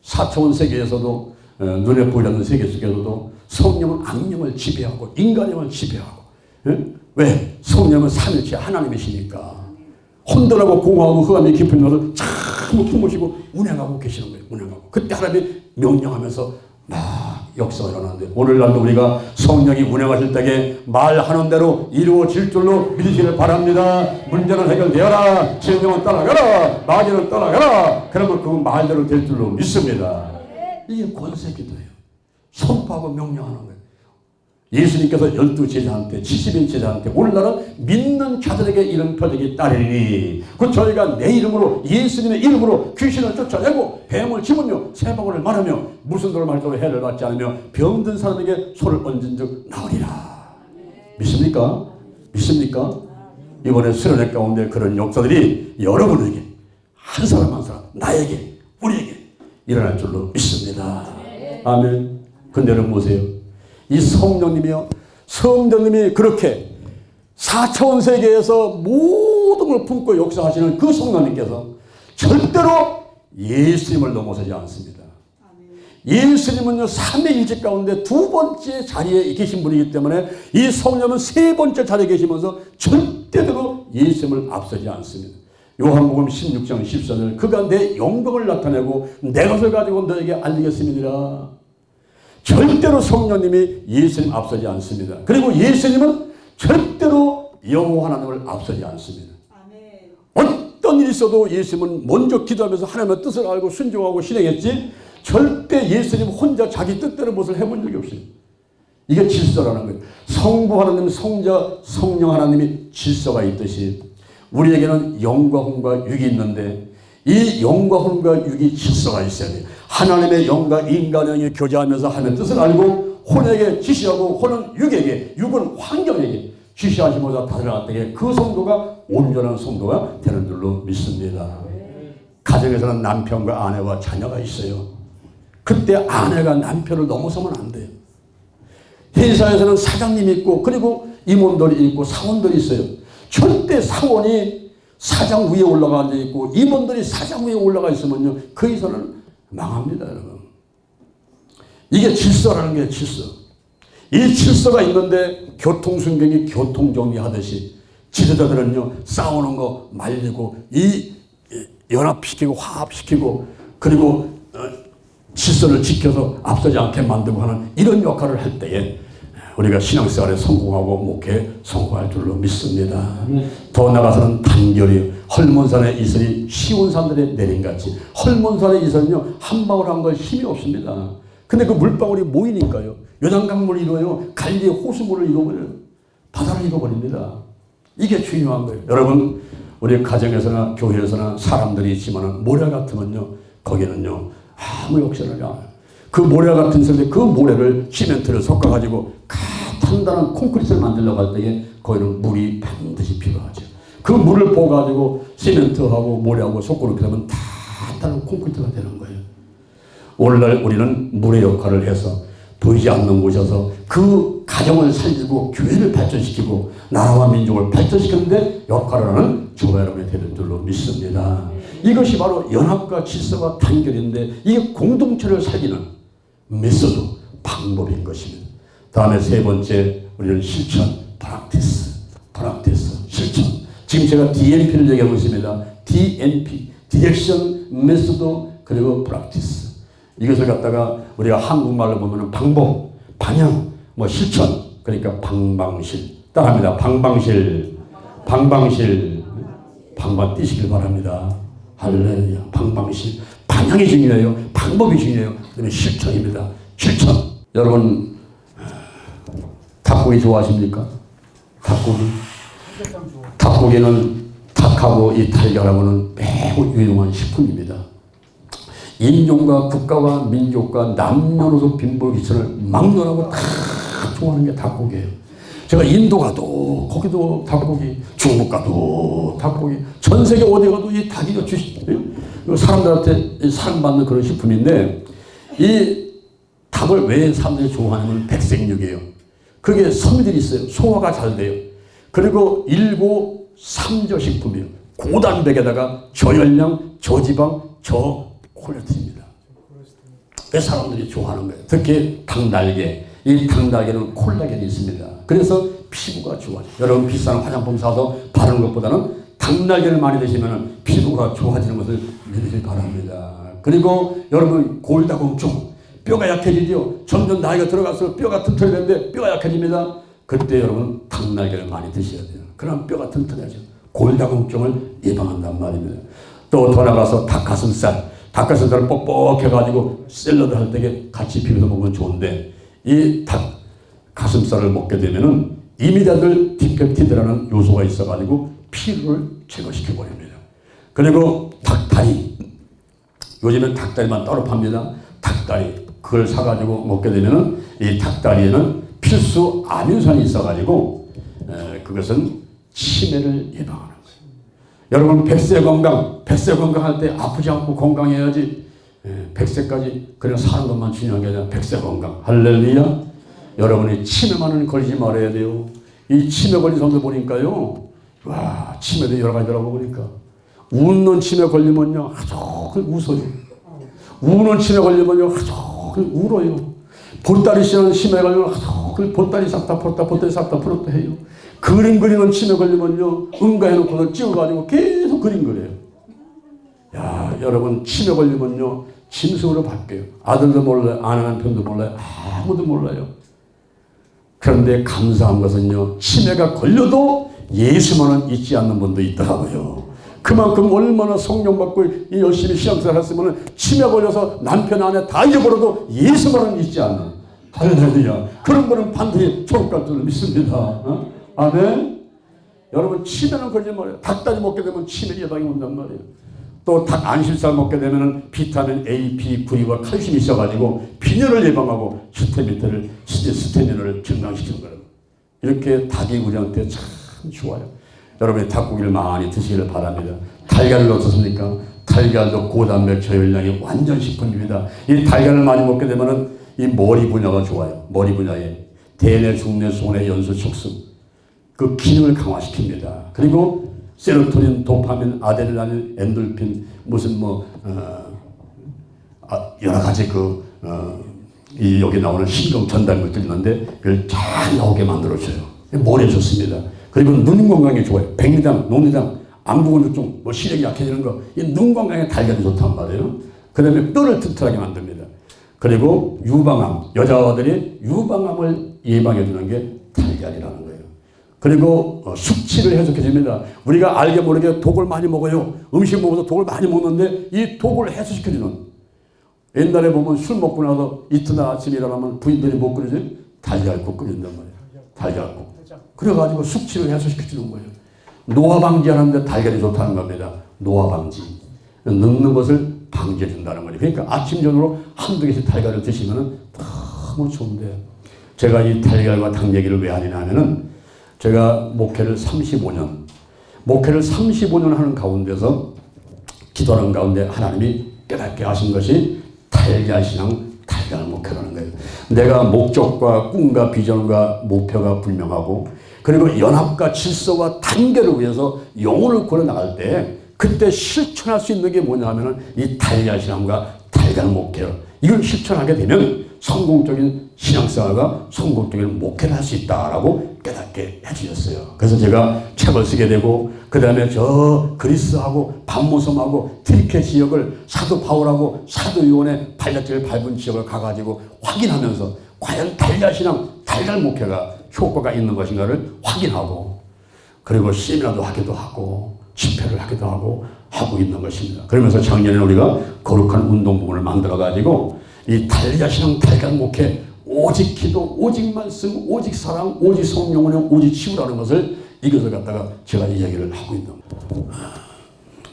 4차원 세계에서도, 눈에 보이지 않는 세계 속에서도 성령은 악령을 지배하고 인간의 영을 지배하고, 예? 왜? 성령은 삼일체 하나님이시니까 혼돈하고 공허하고 흑암이 깊은 것을 참 품으시고 운행하고 계시는 거예요. 운행하고. 그때 하나님이 명령하면서 막 역사가 일어나는데, 오늘날도 우리가 성령이 운행하실 때에 말하는 대로 이루어질 줄로 믿으시길 바랍니다. 문제는 해결되어라, 진정은 따라가라, 마귀는 따라가라. 그러면 그 말대로 될 줄로 믿습니다. 이게 권세 기도예요. 선포하고 명령하는 거예요. 예수님께서 12제자한테, 70인 제자한테 오늘날은 믿는 자들에게 이런 표적이 따르니 그 저희가 내 이름으로, 예수님의 이름으로 귀신을 쫓아내고 뱀을 집으며 새바구를 말하며 무슨 돌을 말도 해를 받지 않으며 병든 사람에게 손을 얹은 즉 나으리라. 믿습니까? 믿습니까? 이번에 수련회 가운데 그런 역사들이 여러분에게, 한 사람 한 사람, 나에게, 우리에게 일어날 줄로 믿습니다. 아멘. 근데 여러분 보세요. 이 성령님이요, 성령님이 그렇게 4차원 세계에서 모든 걸 품고 역사하시는 그 성령님께서 절대로 예수님을 넘어서지 않습니다. 예수님은요, 삼위일체 가운데 두 번째 자리에 계신 분이기 때문에 이 성령은 세 번째 자리에 계시면서 절대로 예수님을 앞서지 않습니다. 요한복음 16장 14절, 그가 내 영광을 나타내고 내 것을 가지고 너에게 알리겠음이니라. 절대로 성령님이 예수님 앞서지 않습니다. 그리고 예수님은 절대로 여호와 하나님을 앞서지 않습니다. 어떤 일이 있어도 예수님은 먼저 기도하면서 하나님의 뜻을 알고 순종하고 실행했지, 절대 예수님 혼자 자기 뜻대로 무엇을 해본 적이 없어요. 이게 질서라는 거예요. 성부 하나님, 성자, 성령 하나님이 질서가 있듯이 우리에게는 영과 혼과 육이 있는데 이 영과 혼과 육이 질서가 있어야 돼요. 하나님의 영과 인간의 영이 교제하면서 하는 뜻을 알고 혼에게 지시하고 혼은 육에게, 육은 환경에게 지시하시면서 다스려갔다게 그 성도가 온전한 성도가 되는 줄로 믿습니다. 가정에서는 남편과 아내와 자녀가 있어요. 그때 아내가 남편을 넘어서면 안 돼요. 회사에서는 사장님이 있고 그리고 임원들이 있고 사원들이 있어요. 절대 사원이 사장 위에 올라가 앉아 있고 임원들이 사장 위에 올라가 있으면요, 그 회사는 망합니다, 여러분. 이게 질서라는 게 질서. 이 질서가 있는데 교통순경이 교통정리하듯이 지도자들은요, 싸우는 거 말리고 연합시키고 화합시키고 그리고 질서를 지켜서 앞서지 않게 만들고 하는 이런 역할을 할 때에 우리가 신앙생활에 성공하고 목회에 성공할 줄로 믿습니다. 더 나아가서는 단결이요. 헐몬산의 이슬이 시온산들의 내림같이. 헐몬산의 이슬은요, 한 방울 한 걸 힘이 없습니다. 근데 그 물방울이 모이니까요, 요단강물을 이루어요, 갈리의 호수물을 이루어버려요, 바다를 이루어버립니다. 이게 중요한 거예요. 여러분, 우리 가정에서나 교회에서나 사람들이 있지만 모래 같으면요, 거기는요 아무 역사를 안 해요. 그 모래 같은 설에 그 모래를 시멘트를 섞어가지고 단단한 콘크리트를 만들려고 할 때에 거기는 물이 반드시 필요하죠. 그 물을 부어가지고 시멘트하고 모래하고 섞고 이렇게 되면 단단한 콘크리트가 되는 거예요. 오늘날 우리는 물의 역할을 해서 보이지 않는 곳에서 그 가정을 살리고 교회를 발전시키고 나라와 민족을 발전시키는데 역할을 하는 저와 여러분이 되는 줄로 믿습니다. 이것이 바로 연합과 질서와 단결인데 이게 공동체를 살리는 메소드, 방법인 것입니다. 다음에 세 번째, 우리는 실천, 프락티스, 실천. 지금 제가 DNP를 얘기하고 있습니다. DNP, 디렉션, 메소드, 그리고 프락티스. 이것을 갖다가 우리가 한국말로 보면 방법, 방향, 실천, 그러니까 방방실. 따라합니다. 방방실, 방방 뛰시길 바랍니다. 할렐루야. 방방실. 방향이 중요해요. 방법이 중요해요. 그다음에 실천입니다. 실천. 여러분, 닭고기 좋아하십니까? 닭고기는 닭하고 이 달걀하고는 매우 유용한 식품입니다. 인종과 국가와 민족과 남녀노소 빈부귀천을 막론하고 다 좋아하는 게 닭고기예요. 제가 인도 가도 거기도 닭고기, 중국 가도 닭고기, 전 세계 어디 가도 이 닭이 사람들한테 사랑받는 그런 식품인데, 이 닭을 왜 사람들이 좋아하냐면 백색육이에요. 그게 섬유들이 있어요. 소화가 잘 돼요. 그리고 일고 삼저 식품이에요. 고단백에다가 저열량, 저지방, 저콜레스테롤입니다. 왜 사람들이 좋아하는 거예요? 특히 닭날개. 이 닭날개는 콜라겐이 있습니다. 그래서 피부가 좋아져요. 여러분, 비싼 화장품 사서 바르는 것보다는 닭날개를 많이 드시면 피부가 좋아지는 것을 믿으시기 바랍니다. 그리고 여러분, 골다공증, 뼈가 약해지죠. 점점 나이가 들어가서 뼈가 튼튼해지는데 뼈가 약해집니다. 그때 여러분, 닭날개를 많이 드셔야 돼요. 그럼 뼈가 튼튼해져. 골다공증을 예방한단 말입니다. 또 더 나가서 닭가슴살을 뻑뻑해가지고 샐러드 할 때 같이 비벼서 먹으면 좋은데, 이 닭가슴살을 먹게 되면은 이미다들 디펙티드라는 요소가 있어가지고 피로를 제거시켜버립니다. 그리고 닭다리. 요즘엔 닭다리만 따로 팝니다. 닭다리. 그걸 사가지고 먹게 되면은 이 닭다리에는 필수 아민산이 있어가지고 그것은 치매를 예방하는 거예요. 여러분, 백세 건강할 때 아프지 않고 건강해야지. 100세까지 그냥 사는 것만 중요한 게 아니라 백세 건강. 할렐루야. 여러분이 치매만은 걸리지 말아야 돼요. 이 치매 걸린 사람들 보니까요, 와, 치매도 여러 가지라고 보니까 웃는 치매 걸리면요 아주 웃어요. 우는 치매 걸리면요 아주 울어요. 보따리 씌는 치매 걸리면 아주 보따리 싹다 풀었다 해요. 그림 그리는 치매 걸리면요 응가해놓고서 찍어가지고 계속 그림 그려요. 야, 여러분, 치매 걸리면요 짐승으로 바뀌어요. 아들도 몰라요. 아내 남편도 몰라요. 아무도 몰라요. 그런데 감사한 것은요, 치매가 걸려도 예수만은 잊지 않는 분도 있더라고요. 그만큼 얼마나 성령 받고 열심히 신앙생활 했으면 치매 걸려서 남편 아내 다 잊어버려도 예수만은 잊지 않는 할렐루야. 그런 거는 반드시 좋을 것 줄 믿습니다. 아멘. 여러분 치매는 걸리지 말아요. 닭다리 먹게 되면 치매 예방이 온단 말이에요. 또 닭 안실살 먹게 되면 비타민 A, B, V와 칼슘이 있어가지고 빈혈을 예방하고 스태미너를 증강시키는 거예요. 이렇게 닭이 우리한테 참 좋아요. 여러분이 닭고기를 많이 드시기를 바랍니다. 달걀을 어떻습니까? 달걀도 고단백 저열량이 완전 식품입니다. 이 달걀을 많이 먹게 되면은 이 머리 분야가 좋아요. 머리 분야에 대뇌, 중뇌, 소뇌, 연수, 촉수 그 기능을 강화시킵니다. 그리고 세로토닌, 도파민, 아드레날린, 엔돌핀 무슨 여러 가지 이 여기 나오는 신경 전달물들이 있는데 그걸 잘 나오게 만들어줘요. 머리에 좋습니다. 그리고 눈 건강에 좋아요. 백리당, 녹리당, 안구건조증, 시력이 약해지는 거, 이 눈 건강에 달걀이 좋단 말이에요. 그 다음에 뼈를 튼튼하게 만듭니다. 그리고 유방암, 여자들이 유방암을 예방해주는 게 달걀이라는 거예요. 그리고 숙취를 해소해줍니다. 우리가 알게 모르게 독을 많이 먹어요. 음식 먹어서 독을 많이 먹는데 이 독을 해소시켜주는, 옛날에 보면 술 먹고 나서 이튿날 아침에 일어나면 부인들이 뭐 끓이지? 달걀국 끓인단 말이에요. 달걀국. 그래가지고 숙취를 해소시켜주는 거예요. 노화 방지하는데 달걀이 좋다는 겁니다. 노화 방지. 늙는 것을 방지해준다는 거예요. 그러니까 아침, 저녁으로 한두 개씩 달걀을 드시면 너무 좋은데, 제가 이 달걀과 닭 얘기를 왜 하느냐 하면은, 제가 목회를 35년 하는 가운데서 기도하는 가운데 하나님이 깨닫게 하신 것이 달걀신앙, 달걀 목회라는 거예요. 내가 목적과 꿈과 비전과 목표가 분명하고, 그리고 연합과 질서와 단계를 위해서 영혼을 걸어 나갈 때 그때 실천할 수 있는 게 뭐냐 하면은 이 달걀신앙과 달걀 목회요. 이걸 실천하게 되면 성공적인 신앙생활과 성공적인 목회를 할 수 있다라고 깨닫게 해주셨어요. 그래서 제가 책을 쓰게 되고, 그 다음에 저 그리스하고 반모섬하고 트리케 지역을 사도 바울하고 사도 요한의 발자취를 밟은 지역을 가가지고 확인하면서 과연 달걀신앙, 달걀 목회가 효과가 있는 것인가를 확인하고, 그리고 세미나도 하기도 하고 집회를 하기도 하고 있는 것입니다. 그러면서 작년에 우리가 거룩한 운동부문을 만들어가지고 이 달걀신앙, 달걀 목회, 오직 기도, 오직 말씀, 오직 사랑, 오직 성령운영, 오직 치유라는 것을 이것을 갖다가 제가 이야기를 하고 있는 겁니다.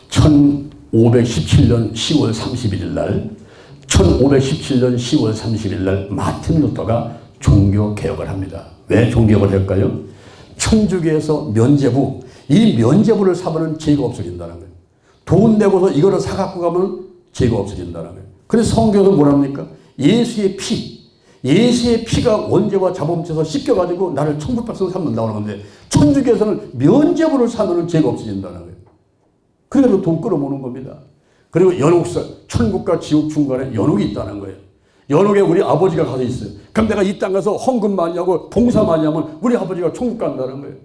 1517년 10월 31일 날 1517년 10월 31일 날 마틴 루터가 종교개혁을 합니다. 왜 종교개혁을 할까요? 천주교에서 면죄부, 이 면죄부를 사면은 죄가 없어진다는 거예요. 돈 내고서 이거를 사갖고 가면 죄가 없어진다는 거예요. 그래서 성경에서 뭐랍니까? 예수의 피가 원죄와 자범죄에서 씻겨가지고 나를 천국 백성으로 삼는다고 하는데, 천주교에서는 면죄부를 사면은 죄가 없어진다는 거예요. 그래서 돈 끌어모으는 겁니다. 그리고 연옥설, 천국과 지옥 중간에 연옥이 있다는 거예요. 연옥에 우리 아버지가 가서 있어요. 그럼 내가 이 땅 가서 헌금 많이 하고 봉사 많이 하면 우리 아버지가 천국 간다는 거예요.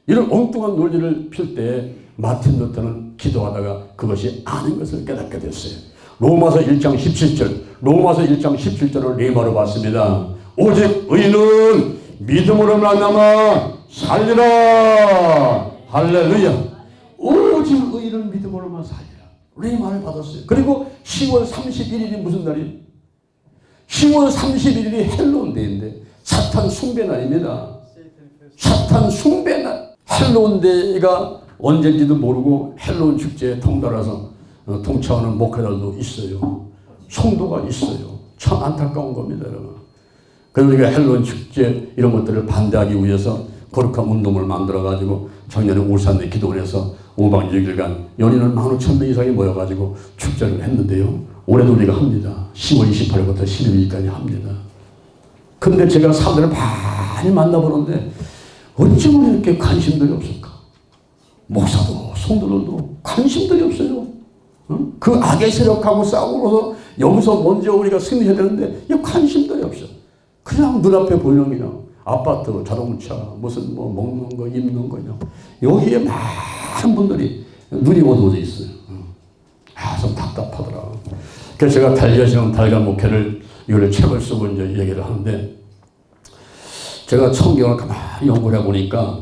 이런 엉뚱한 논리를 필 때 마틴 루터는 기도하다가 그것이 아닌 것을 깨닫게 됐어요. 로마서 1장 17절을 레마로 봤습니다. 오직 의인은 믿음으로 말미암아 살리라. 할렐루야. 오직 의인은 믿음으로만 살리라. 레마를 받았어요. 그리고 10월 31일이 무슨 날이에요? 10월 31일이 헬로운 데인데 사탄 숭배 날입니다. 사탄 숭배 날. 헬로운 데가 언제인지도 모르고 헬로운 축제에 덩달아서 동참하는 목회자들도 있어요. 성도가 있어요. 참 안타까운 겁니다, 여러분. 그래서 우리가 헬로운 축제 이런 것들을 반대하기 위해서 거룩한 운동을 만들어가지고 작년에 울산내 기도원에서 5박 6일간 연인은 15,000명 이상이 모여가지고 축제를 했는데요. 올해도 우리가 합니다. 10월 28일부터 12일까지 합니다. 근데 제가 사람들을 많이 만나보는데 어쩌면 이렇게 관심들이 없을까? 목사도 성도들도 관심들이 없어요. 응? 그 악의 세력하고 싸우고서 여기서 먼저 우리가 승리해야 되는데 이 관심들이 없어. 그냥 눈앞에 보이는 그냥 아파트, 자동차, 무슨 뭐 먹는 거, 입는 거 그냥 여기에 많은 분들이 눈이 어두워져 있어요. 좀 답답하더라. 그래서 제가 달걀신앙, 달걀 목회를 이걸 책을 쓰고 이제 얘기를 하는데, 제가 성경을 가만히 연구를 해보니까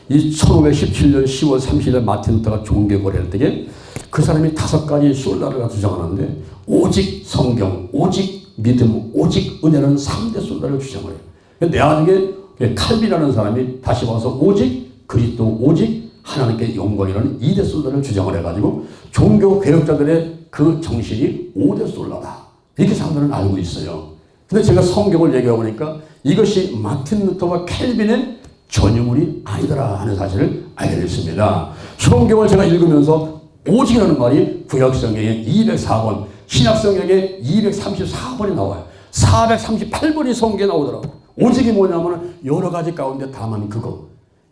이 1517년 10월 30일 마틴 루터가 종교개혁을 할 때에 그 사람이 5가지 솔라를 주장하는데, 오직 성경, 오직 믿음, 오직 은혜는 3대 솔라를 주장을 해요. 내아중에 칼빈이라는 사람이 다시 와서 오직 그리스도, 오직 하나님께 영광이라는 2대 솔라를 주장을 해가지고 종교 개혁자들의 그 정신이 5대 솔라다, 이렇게 사람들은 알고 있어요. 근데 제가 성경을 얘기해 보니까 이것이 마틴 루터와 켈빈의 전유물이 아니더라 하는 사실을 알게 됐습니다. 성경을 제가 읽으면서 오직이라는 말이 구약성경에 204번, 신약성경에 234번이 나와요. 438번이 성경에 나오더라고요. 오직이 뭐냐면 여러 가지 가운데 다만 그거,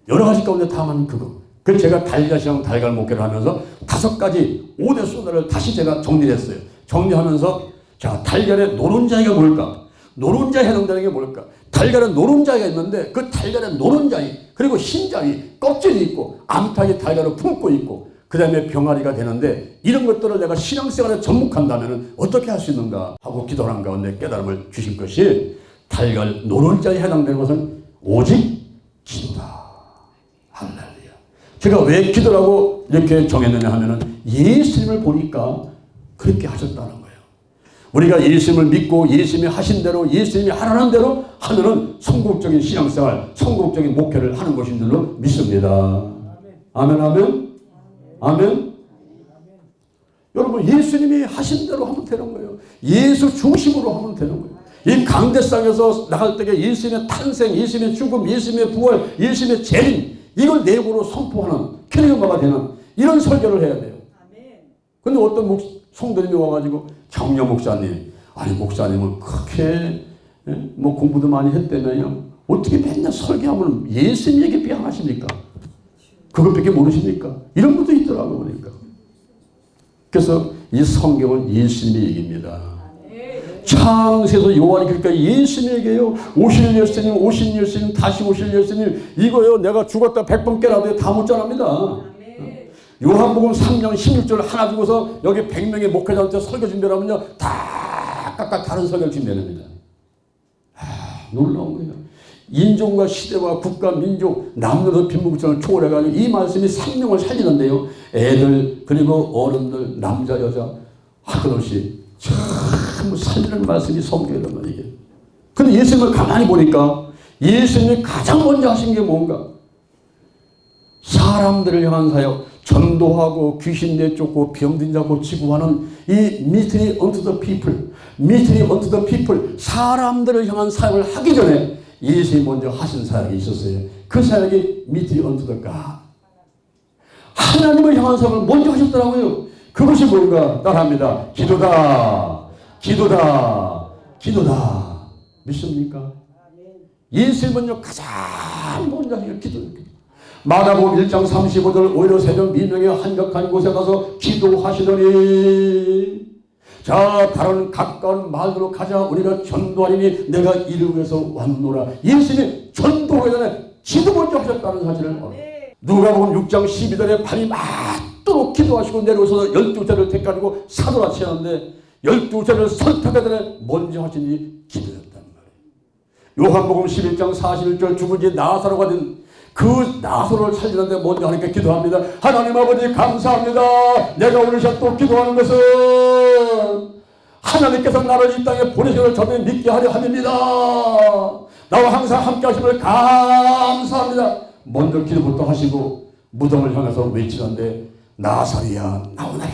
여러 가지 가운데 다만 그거. 그래서 제가 달걀시장 달걀 목회를 하면서 5가지 5대 순서를 다시 제가 정리를 했어요. 정리하면서 자, 달걀의 노른자이가 뭘까? 노른자에 해당되는 게 뭘까? 달걀은 노른자가 있는데 그 달걀의 노른자이, 그리고 흰자위, 껍질이 있고 암탉이 달걀을 품고 있고 그 다음에 병아리가 되는데, 이런 것들을 내가 신앙생활에 접목한다면 어떻게 할 수 있는가 하고 기도하는 가운데 깨달음을 주신 것이, 달걀 노른자에 해당되는 것은 오직 기도다. 할렐루야. 제가 왜 기도라고 이렇게 정했느냐 하면은 예수님을 보니까 그렇게 하셨다는 거예요. 우리가 예수님을 믿고 예수님이 하신 대로, 예수님이 하라는 대로 하면은 성공적인 신앙생활, 성공적인 목회를 하는 것인 줄로 믿습니다. 아멘, 아멘, 아멘. 여러분, 예수님이 하신 대로 하면 되는 거예요. 예수 중심으로 하면 되는 거예요. 이 강대상에서 나갈 때에 예수님의 탄생, 예수님의 죽음, 예수님의 부활, 예수님의 재림, 이걸 내고로 선포하는 캐리어마가 되는 이런 설교를 해야 돼요. 근데 어떤 성도님이 와가지고, 장려 목사님, 아니 목사님은 그렇게 뭐 공부도 많이 했다면요, 어떻게 맨날 설교하면 예수님 얘기 비하하십니까? 그것밖에 모르십니까? 이런 분도 있더라고요. 보니까. 그래서 이 성경은 예수님의 얘기입니다. 창세에서 요한이 그러니까 예수님 얘기예요. 오실 예수님, 오신 예수님, 다시 오실 예수님, 이거요 내가 죽었다 100번 깨라도 다 묻잖합니다. 요한복음 3장 16절 하나 주고서 여기 100명의 목회자한테 설교 준비를 하면요, 다 각각 다른 설교를 준비합니다. 놀라운 거예요. 인종과 시대와 국가, 민족, 남녀노소 빈부격차를 초월해가지고 이 말씀이 생명을 살리는데요. 애들, 그리고 어른들, 남자, 여자, 하나없이 참 살리는 말씀이 성경이란 말이에요. 근데 예수님을 가만히 보니까 예수님이 가장 먼저 하신 게 뭔가? 사람들을 향한 사역, 전도하고 귀신 내쫓고 병든 자 고치고 하는 이 ministry unto the people, ministry unto the people, 사람들을 향한 사역을 하기 전에 예수님이 먼저 하신 사역이 있었어요. 그 사역이 ministry unto the God, 하나님을 향한 사역을 먼저 하셨더라고요. 그것이 뭔가? 따라합니다. 기도다, 기도다, 기도다. 믿습니까? 예수님이 먼저 가장 먼저 하신 게 기도예요. 마가복음 1장 35절, 오히려 새벽 미명에 한적한 곳에 가서 기도하시더니, 자, 다른 가까운 마을로 가자, 우리가 전도하리니 내가 이를 위해서 왔노라. 예수님이 전도하기 전에 기도 먼저 하셨다는 사실을 알아요. 누가복음 6장 12절에 밤이 맞도록 기도하시고 내려오셔서 12제를 택가지고 사도라 치는데 12제를 설득하기 전에 먼저 하신 일이 기도였단 말이에요. 요한복음 11장 41절, 죽은 지 나사로가 된 그 나사로를 살리는데 먼저 하나님께 기도합니다. 하나님 아버지 감사합니다. 내가 오늘 또 기도하는 것은 하나님께서 나를 이 땅에 보내셔서 저를 믿게 하려 함입니다. 나와 항상 함께 하심을 감사합니다. 먼저 기도부터 하시고 무덤을 향해서 외치는데, 나사로야 나오너라.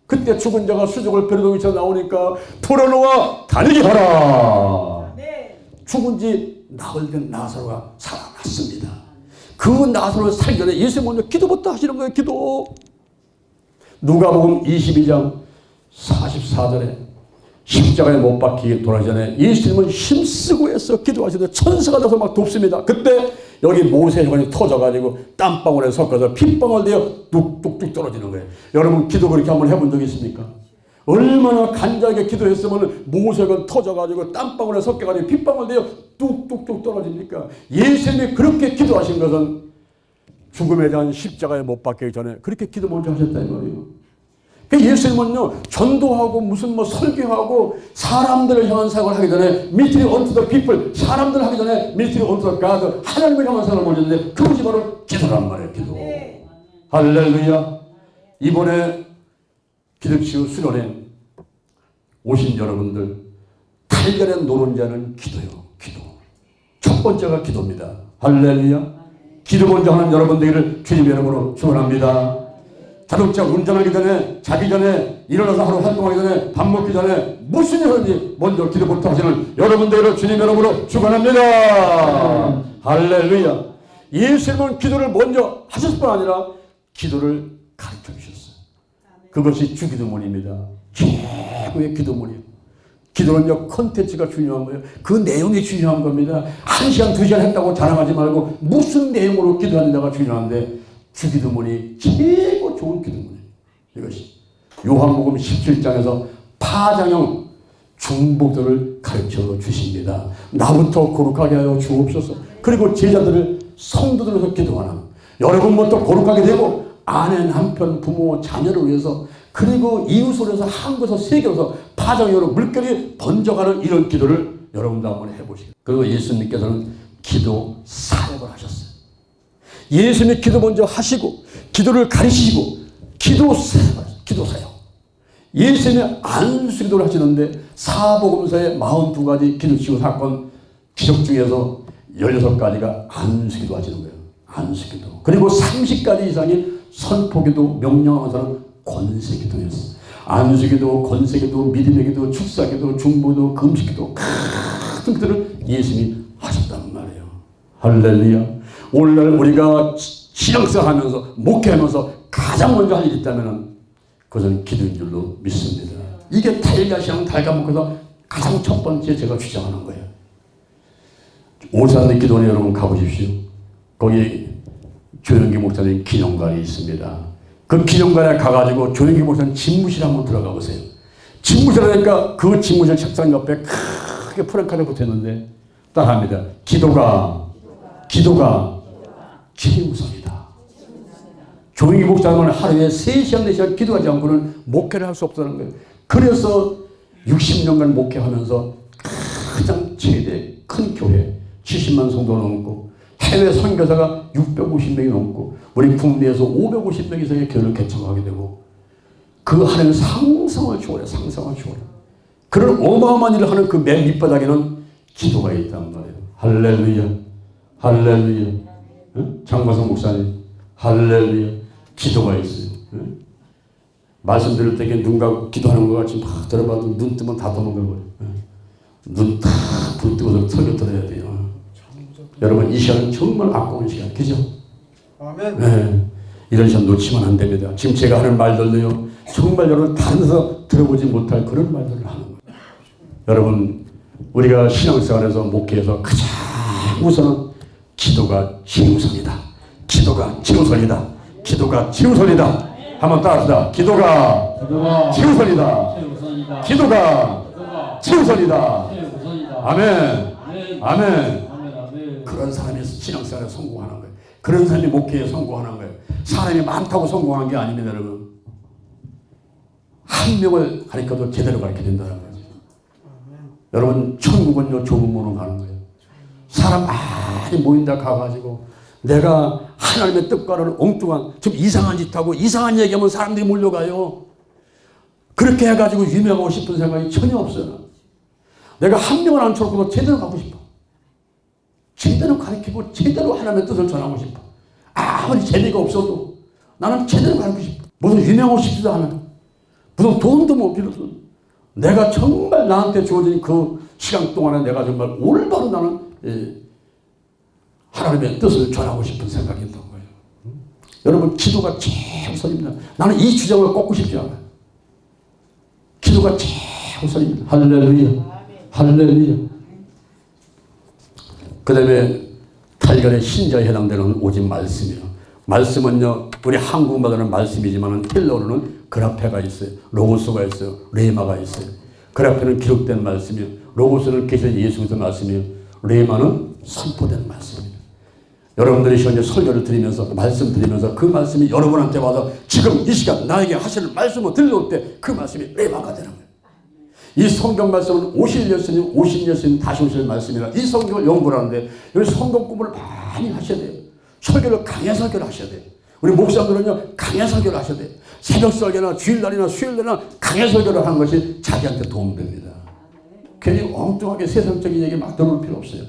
그때 죽은 자가 수족을 벼르고 있어 나오니까 풀어놓아 다니게 하라. 죽은 지 나흘 된 나사로가 살아났습니다. 그 나사로를 살기 전에 예수님 먼저 기도부터 하시는 거예요. 기도. 누가복음 22장 44절에 십자가에 못 박히기 돌아가기 전에 예수님은 힘쓰고 해서 기도하시는데 천사가 나서 막 돕습니다. 그때 여기 모세 혈관이 터져가지고 땀방울에 섞어서 핏방울 되어 뚝뚝뚝 떨어지는 거예요. 여러분 기도 그렇게 한번 해본 적 있습니까? 얼마나 간절하게 기도했으면 모세가 터져가지고 땀방울에 섞여가지고 핏방울 되어 뚝뚝뚝 떨어집니까? 예수님이 그렇게 기도하신 것은 죽음에 대한 십자가에 못 박히기 전에 그렇게 기도 먼저 하셨다 이 말이에요. 예수님은요, 전도하고 무슨 뭐 설교하고 사람들을 향한 사역을 하기 전에 ministry unto the people, 사람들을 하기 전에 ministry unto the God, 하나님을 향한 사역을 먼저 했는데 그것이 바로 기도란 말이에요. 기도. 할렐루야. 이번에 기독교 수련회 오신 여러분들, 달걀의 노른자는 기도요. 기도. 첫 번째가 기도입니다. 할렐루야. 기도 먼저 하는 여러분들을 주님 이름으로 축원합니다. 자동차 운전하기 전에, 자기 전에, 일어나서 하루 활동하기 전에, 밥 먹기 전에 무슨 일이든지 먼저 기도부터 하시는 여러분들을 주님 이름으로 축원합니다. 할렐루야. 예수님은 기도를 먼저 하실 뿐 아니라 기도를 가르쳐 주셨어요. 그것이 주기도문입니다. 최고의 기도문이에요. 기도는요, 컨텐츠가 중요한 거예요. 그 내용이 중요한 겁니다. 1시간, 2시간 했다고 자랑하지 말고 무슨 내용으로 기도하느냐가 중요한데, 주기도문이 최고 좋은 기도문이에요. 이것이 요한복음 17장에서 파장형 중보들을 가르쳐 주십니다. 나부터 거룩하게 하여 주옵소서. 그리고 제자들을 성도들에서 기도하는, 여러분부터 거룩하게 되고 아내, 남편, 부모, 자녀를 위해서, 그리고 이웃을 위해서 한 곳에서 세계에서 파장으로 물결이 번져가는 이런 기도를 여러분도 한번 해보시고, 그리고 예수님께서는 기도 사역을 하셨어요. 예수님이 기도 먼저 하시고 기도를 가르치시고 기도 사역. 예수님이 안수기도를 하시는데 사복음서의 42가지 기도치유 사건 기적 중에서 16가지가 안수기도 하시는 거예요. 안수기도. 그리고 30가지 이상이 선포기도, 명령하면서는 권세기도였어. 안수기도, 권세기도, 믿음의 기도, 축사기도, 중보기도, 금식기도, 같은 기도를 예수님이 하셨단 말이에요. 할렐루야. 오늘날 우리가 신앙생활하면서, 목회하면서 가장 먼저 할 일이 있다면 그것은 기도인 줄로 믿습니다. 이게 달가시랑 달가목에서 가장 첫 번째 제가 주장하는 거예요. 오산리 기도원에 여러분 가보십시오. 거기 조영기 목사님 기념관이 있습니다. 그 기념관에 가가지고 조영기 목사님 집무실 한번 들어가 보세요. 집무실에 가니까 그 집무실 책상 옆에 크게 프랭카드 붙었는데 따라합니다. 기도가 최우선이다. 조영기 목사님은 하루에 3시간, 4시간 기도하지 않고는 목회를 할 수 없다는 거예요. 그래서 60년간 목회하면서 가장 최대 큰 교회 70만 성도 넘고 해외 선교사가 650명이 넘고 우리 국내에서 550명 이상의 교회를 개척하게 되고 그 하나님의 상상을 초월해. 그런 어마어마한 일을 하는 그 맨 밑바닥에는 기도가 있단 말이에요. 할렐루야. 할렐루야. 응? 장과성 목사님 할렐루야. 기도가 있어요. 응? 말씀 들을 때 눈 감고 기도하는 것 같이 막 들어봐도 눈 뜨면 다 도망가버려요. 눈 다 불 뜨고서 설교 들어야 돼요. 여러분 이 시간은 정말 아까운 시간, 그죠? 아멘. 네. 이런 시간 놓치면 안 됩니다. 지금 제가 하는 말들도요, 정말 여러분 다른 데서 들어보지 못할 그런 말들을 하는 거예요. 여러분 우리가 신앙생활에서 목회에서 가장 우선은 기도가 최우선이다. 기도가 최우선이다. 기도가 최우선이다. 한번 따라합시다. 기도가 최우선이다. 기도가 최우선이다. 아멘. 아멘. 그런 사람이 신앙생활에 성공하는 거예요. 그런 사람이 목회에 성공하는 거예요. 사람이 많다고 성공한 게 아닙니다, 여러분. 한 명을 가르쳐도 제대로 가르쳐야 된다는 거예요. 여러분, 천국은요, 좁은 문으로 가는 거예요. 사람 많이 모인다 가가지고 내가 하나님의 뜻과를 엉뚱한, 좀 이상한 짓 하고 이상한 얘기하면 사람들이 몰려가요. 그렇게 해가지고 유명하고 싶은 생각이 전혀 없어요. 내가 한 명을 안 쳐놓고 제대로 가고 싶어. 제대로 가르치고 제대로 하나님의 뜻을 전하고 싶어. 아무리 재미가 없어도 나는 제대로 가르치고 싶어. 무슨 유명하고 싶지도 않아. 무슨 돈도 못 빌어서 내가 정말 나한테 주어진 그 시간 동안에 내가 정말 올바로 나는 하나님의 뜻을 전하고 싶은 생각이 있던 거예요. 여러분 기도가 최우선입니다. 나는 이 주장을 꺾고 싶지 않아요. 기도가 최우선입니다. 할렐루야. 할렐루야. 그 다음에 달걀의 신자에 해당되는 오직 말씀이에요. 말씀은요, 우리 한국말로는 말씀이지만 헬라어로는 그라페가 있어요. 로고스가 있어요. 레마가 있어요. 그라페는 기록된 말씀이에요. 로고스는 계시된 예수께서 말씀이에요. 레마는 선포된 말씀이에요. 여러분들이 현재 설교를 드리면서 말씀 드리면서 그 말씀이 여러분한테 와서 지금 이 시간 나에게 하시는 말씀을 들려올 때 그 말씀이 레마가 되는 거예요. 이 성경 말씀은 오실 예수님 다시 오실 말씀이라 이 성경을 연구를 하는데 여기 성경 공부를 많이 하셔야 돼요. 설교를 강해 설교를 하셔야 돼요. 우리 목사님들은요 강해 설교를 하셔야 돼요. 새벽 설교나 주일날이나 수요일날이나 강해 설교를 하는 것이 자기한테 도움됩니다. 괜히 엉뚱하게 세상적인 얘기 막 들을 필요 없어요.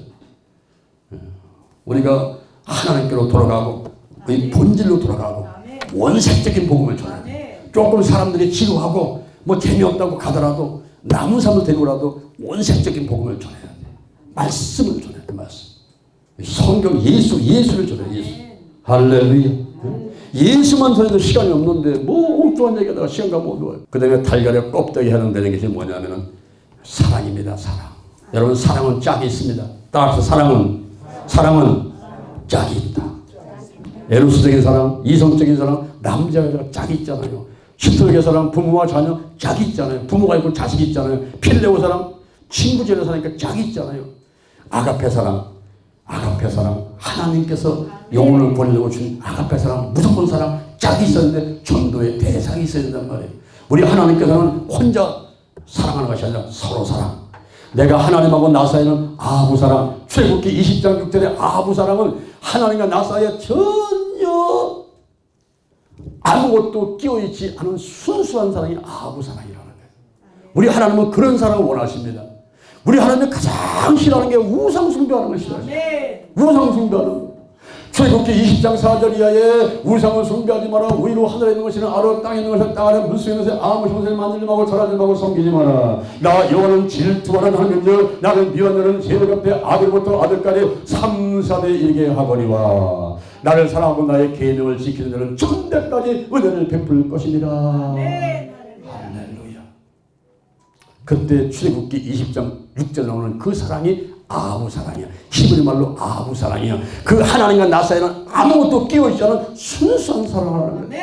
우리가 하나님께로 돌아가고 우리 본질로 돌아가고 원색적인 복음을 전해야 돼. 조금 사람들이 지루하고 뭐 재미없다고 가더라도 남은 삶을 데리고라도 원색적인 복음을 전해야 돼. 말씀을 전해야 돼. 말씀. 성경 예수를 전해야 돼. 예수. 할렐루야. 예수만 전해도 시간이 없는데 뭐 엉뚱한 얘기하다가 시간 가면 어두워요. 그 다음에 달걀에 껍데기 해당되는 것이 뭐냐면은 사랑입니다. 사랑. 여러분 사랑은 짝이 있습니다. 따라서 사랑은 짝이 있다. 에로스적인 사랑, 이성적인 사랑, 남자와 여자가 짝이 있잖아요. 시트르게 사랑, 부모와 자녀 짝이 있잖아요. 부모가 있고 자식이 있잖아요. 필레오 사랑, 친구제로 사니까 짝이 있잖아요. 아가페 사랑, 하나님께서 영혼을 보내려고 준 아가페 사랑, 무조건 사랑, 짝이 있었는데 전도의 대상이 있어야 된단 말이에요. 우리 하나님께서는 혼자 사랑하는 것이 아니라 서로 사랑. 내가 하나님하고 나 사이는 아부 사랑. 출애굽기 20장 6절의 아부 사랑은 하나님과 나 사이에 전혀 아무것도 끼어있지 않은 순수한 사랑이 아부 사랑이라는 거예요. 우리 하나님은 그런 사랑을 원하십니다. 우리 하나님이 가장 싫어하는 게 우상 숭배하는 것을 싫어하십니다. 우상 숭배하는 거. 출애굽기 20장 4절 이하에 우상을 숭배하지 마라. 위로 하늘에 있는 것이는 아래 땅에 있는 것은 땅 아래 물속에 있는 것은 아무 형상을 만들지 말고 절하지 말고 섬기지 마라. 나 여호와는 질투하는 하나님이여 나는 미워하는 세력 앞에 아들부터 아들까지 3, 4대 일게 하거니와 나를 사랑하고 나의 계명을 지키는 자는 천대까지 은혜를 베풀 것이니라. 할렐루야. 그때 출애굽기 20장 6절 나오는 그 사랑이 아부 사랑이야. 히브리 말로 아부 사랑이야. 그 하나님과 나 사이에는 아무것도 끼어있지 않은 순수한 사랑을 하는 거야.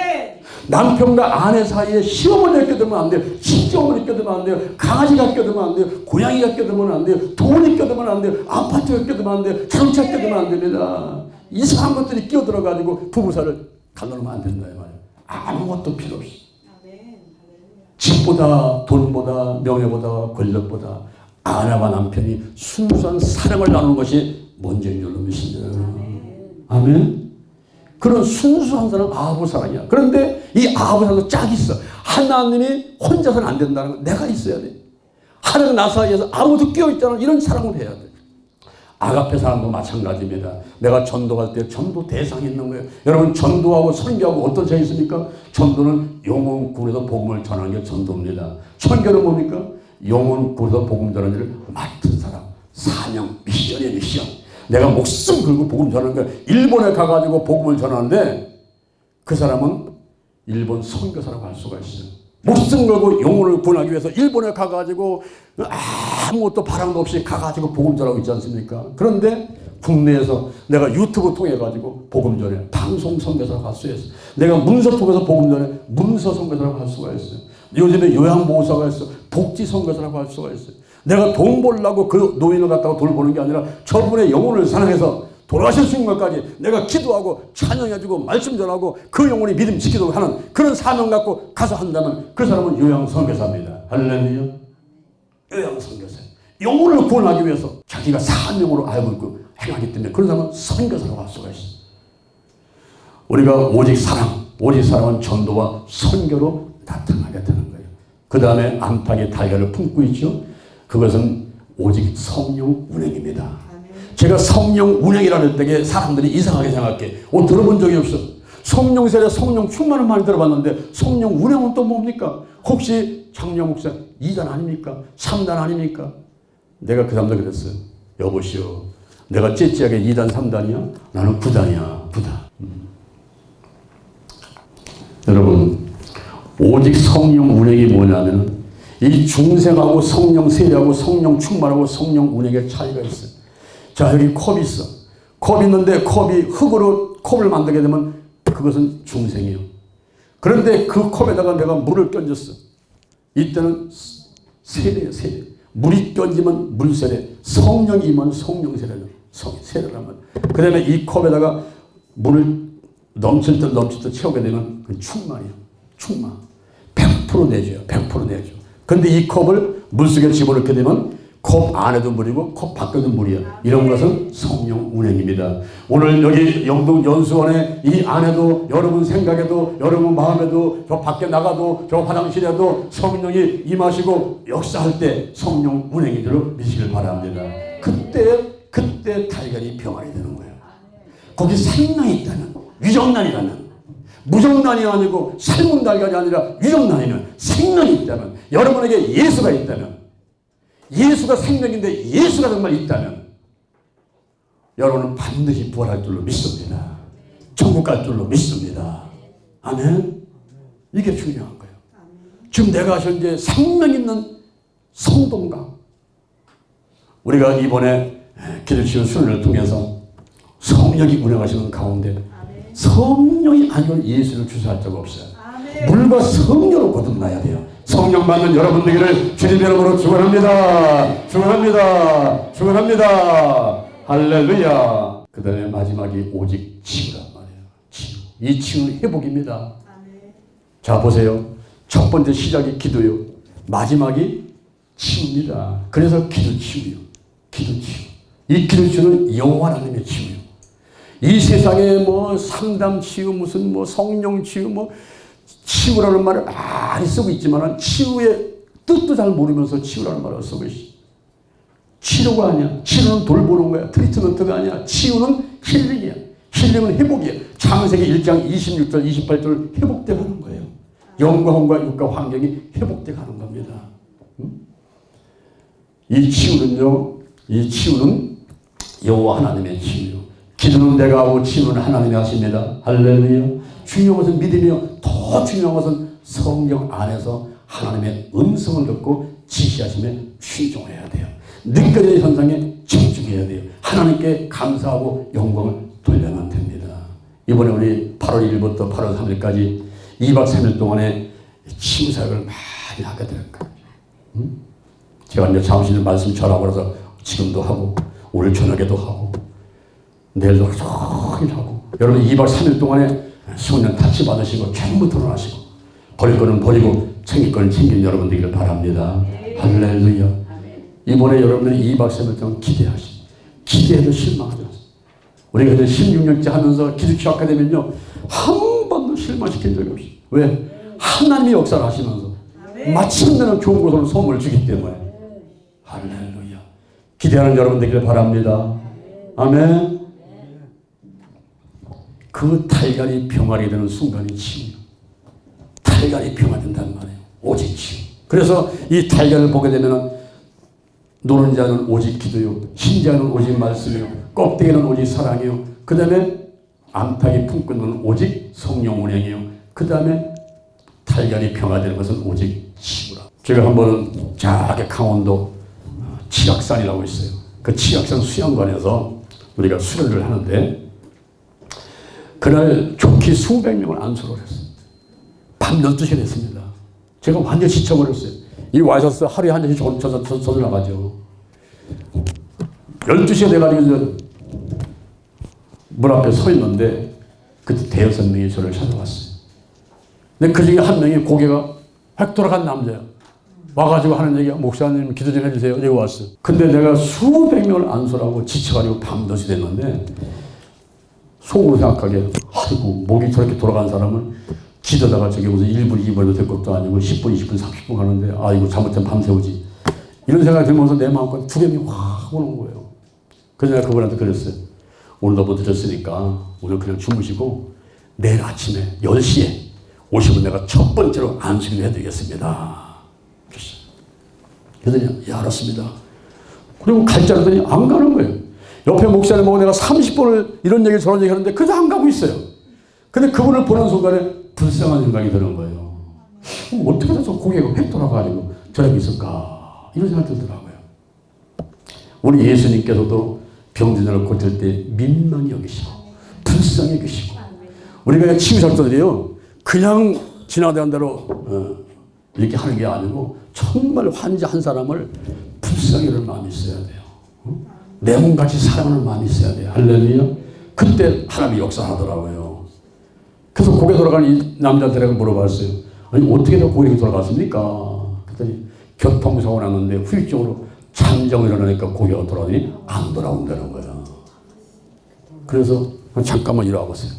남편과 아내 사이에 시어머니가 껴들면 안 돼요. 친정어머니 껴들면 안 돼요. 강아지가 껴들면 안 돼요. 고양이가 껴들면 안 돼요. 돈이 껴들면 안 돼요. 아파트가 껴들면 안 돼요. 자동차 껴들면 안 됩니다. 이상한 것들이 끼어들어가지고 부부사를 갈라놓으면 안 된다 이 말이에요. 아무것도 필요 없이. 집보다 돈보다 명예보다 권력보다 아내와 남편이 순수한 사랑을 나누는 것이 먼저인 줄로 믿습니다. 아멘. 그런 순수한 사랑은 아부 사랑이야. 그런데 이 아부 사랑도 짝이 있어. 하나님이 혼자서는 안 된다는 거. 내가 있어야 돼. 하나님 나 사이에서 아무도 끼어있지 않은 이런 사랑을 해야 돼. 아가페 사랑도 마찬가지입니다. 내가 전도할 때 전도 대상이 있는 거예요. 여러분 전도하고 선교하고 어떤 차이 있습니까? 전도는 영혼군에서 복음을 전하는 게 전도입니다. 선교는 뭡니까? 영혼군에서 복음 전하는 일을 맡은 사람. 사명, 미션이에요. 미션. 내가 목숨 걸고 복음 전하는 거예요. 일본에 가가지고 복음을 전하는데 그 사람은 일본 선교사라고 할 수가 있어요. 목숨 걸고 영혼을 구원하기 위해서 일본에 가가지고 아무것도 바람도 없이 가가지고 복음 전하고 있지 않습니까? 그런데 국내에서 내가 유튜브 통해 가지고 복음 전해 방송 선교사라고 할 수 있어요. 내가 문서 통해서 복음 전해 문서 선교사라고 할 수가 있어요. 요즘에 요양보호사가 있어 복지 선교사라고 할 수가 있어요. 내가 돈 벌려고 그 노인을 갖다가 돌보는 게 아니라 저분의 영혼을 사랑해서 돌아가실 순간까지 내가 기도하고 찬양해주고 말씀 전하고 그 영혼이 믿음 지키도록 하는 그런 사명 갖고 가서 한다면 그 사람은 요양선교사입니다. 할렐루야. 요양선교사. 영혼을 구원하기 위해서 자기가 사명으로 알고 있고 행하기 때문에 그런 사람은 선교사라고 할 수가 있어요. 우리가 오직 사랑은 전도와 선교로 나타나게 되는 거예요. 그 다음에 안팎의 달걀을 품고 있죠. 그것은 오직 성령 운행입니다. 제가 성령 운행이라는 때에 사람들이 이상하게 생각해. 들어본 적이 없어. 성령 세례, 성령 충만은 많이 들어봤는데 성령 운행은 또 뭡니까? 혹시 장려 목사 2단 아닙니까? 3단 아닙니까? 내가 그 사람들 그랬어요. 여보시오. 내가 째째하게 2단, 3단이야? 나는 9단이야. 9단. 여러분, 오직 성령 운행이 뭐냐면 이 중생하고 성령 세례하고 성령 충만하고 성령 운행의 차이가 있어요. 자, 여기 컵이 있어. 컵이 있는데 컵이 흙으로 컵을 만들게 되면 그것은 중생이에요. 그런데 그 컵에다가 내가 물을 껴줬어. 이때는 세례예요, 세례. 물이 껴지면 물세례, 성령이 임하면 성령세례는 세례라면. 그 다음에 이 컵에다가 물을 넘칠 때 채우게 되면 그 충만이에요. 충만. 100% 내줘요. 100% 내줘. 근데 이 컵을 물속에 집어넣게 되면 컵 안에도 물이고 컵 밖에도 물이야. 이런 것은 성령 운행입니다. 오늘 여기 영동 연수원에 이 안에도 여러분 생각에도 여러분 마음에도 저 밖에 나가도 저 화장실에도 성령이 임하시고 역사할 때 성령 운행인 줄로 믿으시길 바랍니다. 그때 달걀이 병아리 되는 거예요. 거기 생명이 있다는, 위정난이라는, 무정난이 아니고 삶은 달걀이 아니라 위정난이는 생명이 있다는, 여러분에게 예수가 있다는, 예수가 생명인데 예수가 정말 있다면 여러분은 반드시 부활할 줄로 믿습니다. 천국 갈 줄로 믿습니다. 아멘. 이게 중요한 거예요. 지금 내가 현재 생명 있는 성동강, 우리가 이번에 기도치유 수련을 통해서 성령이 운행하시는 가운데 성령이 아니면 예수를 주소할 적 없어요. 물과 성령으로 거듭나야 돼요. 성령 받는 여러분 되기를 주님의 이름으로 축원합니다. 축원합니다. 축원합니다. 할렐루야. 그 다음에 마지막이 오직 치유란 말이에요. 치유. 이 치유는 회복입니다. 자 보세요. 첫 번째 시작이 기도요. 마지막이 치유입니다. 그래서 기도 치유요. 기도 치유. 이 기도 치유는 여호와 하나님의 치유요. 이 세상에 뭐 상담 치유, 무슨 뭐 성령 치유, 뭐 치유라는 말을 많이 쓰고 있지만 치유의 뜻도 잘 모르면서 치유라는 말을 쓰고 있어. 치료가 아니야. 치료는 돌보는 거야. 트리트먼트가 아니야. 치유는 힐링이야. 힐링은 회복이야. 창세기 1장 26절 28절 회복돼 가는 거예요. 영과 혼과 육과 환경이 회복돼 가는 겁니다. 이 치유는 여호와 하나님의 치유요. 기도는 내가 하고 치유는 하나님이 하십니다. 할렐루야. 중요한 것은 믿음이요. 더 중요한 것은 성령 안에서 하나님의 음성을 듣고 지시하심에 순종해야 돼요. 느껴지는 현상에 집중해야 돼요. 하나님께 감사하고 영광을 돌려면 됩니다. 이번에 우리 8월 1일부터 8월 3일까지 2박 3일 동안에 치유사역을 많이 하게 될 거예요. 제가 이제 잠시 말씀 전하고 나서 지금도 하고 오늘 저녁에도 하고 내일도 종일 하고 여러분 2박 3일 동안에 성령 타치 받으시고 전부 드러나시고 버릴 거는 버리고 챙길 거는 챙기는 여러분 되기를 바랍니다. 할렐루야. 이번에 여러분들이 2박 3일 동안 기대하시고 기대해도 실망하지 않습니다. 우리가 이제 16년째 하면서 기도치 아카데미는요 한 번도 실망시킨 적이 없어요. 왜? 하나님이 역사를 하시면서 마침내는 좋은 곳으로 선물을 주기 때문에. 할렐루야. 기대하는 여러분 되기를 바랍니다. 아멘. 그 달걀이 병아리 되는 순간이 치유. 달걀이 병아리 된단 말이에요. 오직 치유. 그래서 이 달걀을 보게 되면 노는 자는 오직 기도요. 신자는 오직 말씀이요. 껍데기는 오직 사랑이요. 그 다음에 암탉이 품고 있는 오직 성령 운행이요. 그 다음에 달걀이 병아되는 것은 오직 치유라. 제가 한 번은 저기 강원도 치악산이라고 있어요. 그 치악산 수영관에서 우리가 수련을 하는데 그날 좋게 수백 명을 안수를 했어요. 밤 12시에 됐습니다. 제가 완전 지쳐버렸어요. 이 와이셔츠 하루에 한 잔씩 젖어나가죠. 12시에 돼가지고 문 앞에 서 있는데 그때 대여섯 명이 저를 찾아왔어요. 근데 그 중에 한 명이 고개가 획 돌아간 남자야. 와가지고 하는 얘기가 목사님 기도 좀 해주세요. 여기 왔어요. 근데 내가 수백 명을 안수하고 지쳐가지고 밤 2시 됐는데 속으로 생각하게 아이고 목이 저렇게 돌아간 사람을 기도다가 저기 무슨 1분 2분도 될 것도 아니고 10분 20분 30분 가는데 아이고 잘못하면 밤새우지 이런 생각이 들면서 내 마음껏 두려움이 확 오는 거예요. 그래서 내가 그분한테 그랬어요. 오늘 너무 늦었으니까 오늘 그냥 주무시고 내일 아침에 10시에 오시면 내가 첫 번째로 안수기도 해드리겠습니다. 그랬더니 예 알았습니다. 그리고 갈자 그랬더니 안 가는 거예요. 옆에 목사님하고 내가 30분을 이런 얘기 저런 얘기 하는데 그래도 안 가고 있어요. 근데 그분을 보는 순간에 불쌍한 생각이 드는 거예요. 어떻게 해서 고개가 획 돌아가지고 저렇게 있을까 이런 생각이 들더라고요. 우리 예수님께서도 병든 자를 고칠 때 민망히 여기시고 불쌍히 여기시고 우리가 치유작자들이요 그냥 지나가는 대로 이렇게 하는 게 아니고 정말 환자 한 사람을 불쌍히 여기는 마음이 있어야 돼요. 내 몸같이 사랑하는 마음이 있어야 돼요. 할렐루야. 그때 하나님이 역사하더라고요. 그래서 고개 돌아가는 이 남자한테 물어봤어요. 아니 어떻게 더 고개가 돌아갔습니까? 그랬더니 교통사고 났는데 후유증으로 참정을 일어나니까 고개가 돌아오니 안 돌아온다는 거예요. 그래서 잠깐만 일어나보세요.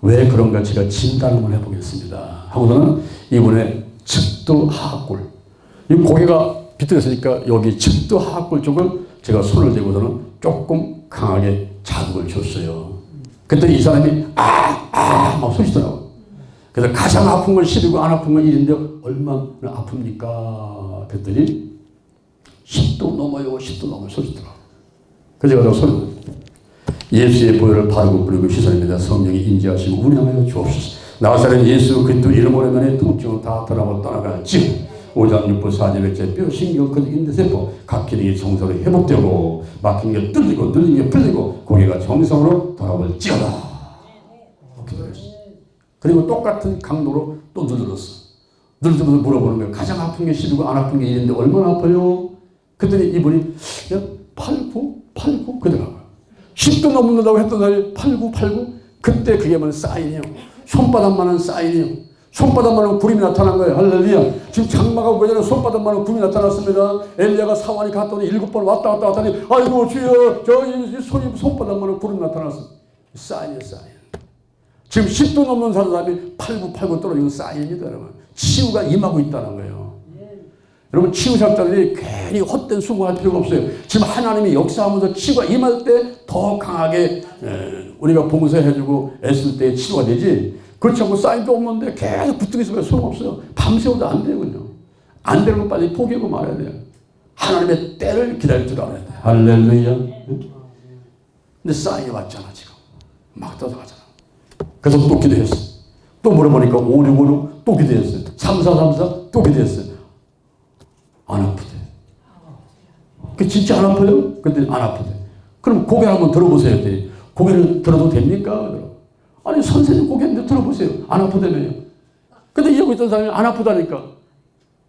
왜 그런가 제가 진단을 한번 해보겠습니다. 하고서는 이번에 측두 하악골, 이 고개가 비틀었으니까 여기 측두 하악골 쪽을 제가 손을 대고서는 조금 강하게 자극을 줬어요. 그랬더니 이 사람이 막 소리치더라고요. 그래서 가장 아픈 건 10이고 안 아픈 건 1인데 얼마나 아픕니까? 그랬더니 10도 넘어요. 10도 넘어요. 소리치더라고요. 그래서 제가 소리 예수의 보혈을 바르고 뿌리고 씻어냅니다. 성령이 인지하시고 운행하여 주옵소서. 나사렛 예수 그리스도 이름 오래만에 통증을 다 떠나고 떠나갈지 오장육부 사지백제 뼈 신경 근육 인대세포 각 기능이 정상으로 회복되고 막힌 게 뚫리고 눌린 게 풀리고 고개가 정상으로 돌아올지어다. 그리고 똑같은 강도로 또 누르렀어. 누르면서 물어보는 거예요. 가장 아픈 게 10이고 안 아픈 게 1인데 얼마나 아파요? 그랬더니 이분이 89 그러더라고요. 10도 넘는다고 했던 사람이 89 그때 그게 뭐 사인이에요. 손바닥만한 사인이에요. 손바닥만한 구름이 나타난 거예요. 할렐루야. 지금 장마가 오기 전에 손바닥만한 구름이 나타났습니다. 엘리야가 사환이 갔더니 7번 왔다 하더니 아이고 주여 저 손이 손바닥만한 구름이 나타났어. 사인이에요. 사인. 지금 10도 넘는 사람이 89 떨어지는 사인입니다. 여러분. 치유가 임하고 있다는 거예요. 여러분 치유작자들이 괜히 헛된 수고할 필요가 없어요. 지금 하나님이 역사하면서 치유가 임할 때 더 강하게 우리가 봉사해주고 애쓸 때 치유가 되지. 그렇지 않고 사인도 없는데 계속 붙들고 있으면 소용없어요. 밤새워도 안 되거든요. 안 되는 거 빨리 포기하고 말아야 돼요. 하나님의 때를 기다릴 줄 알아야 돼요. 할렐루야. 근데 사인이 왔잖아 지금. 막 떠나가잖아. 그래서 또 기도했어. 또 물어보니까 5656 또 기도했어요. 3434 또 기도했어요. 안 아프대. 그 진짜 안 아파요? 근데 안 아프대. 그럼 고개 한번 들어보세요. 고개를 들어도 됩니까? 아니 선생님 고개인데 들어보세요. 안 아프다며요. 근데 이러고 있던 사람이 안 아프다니까.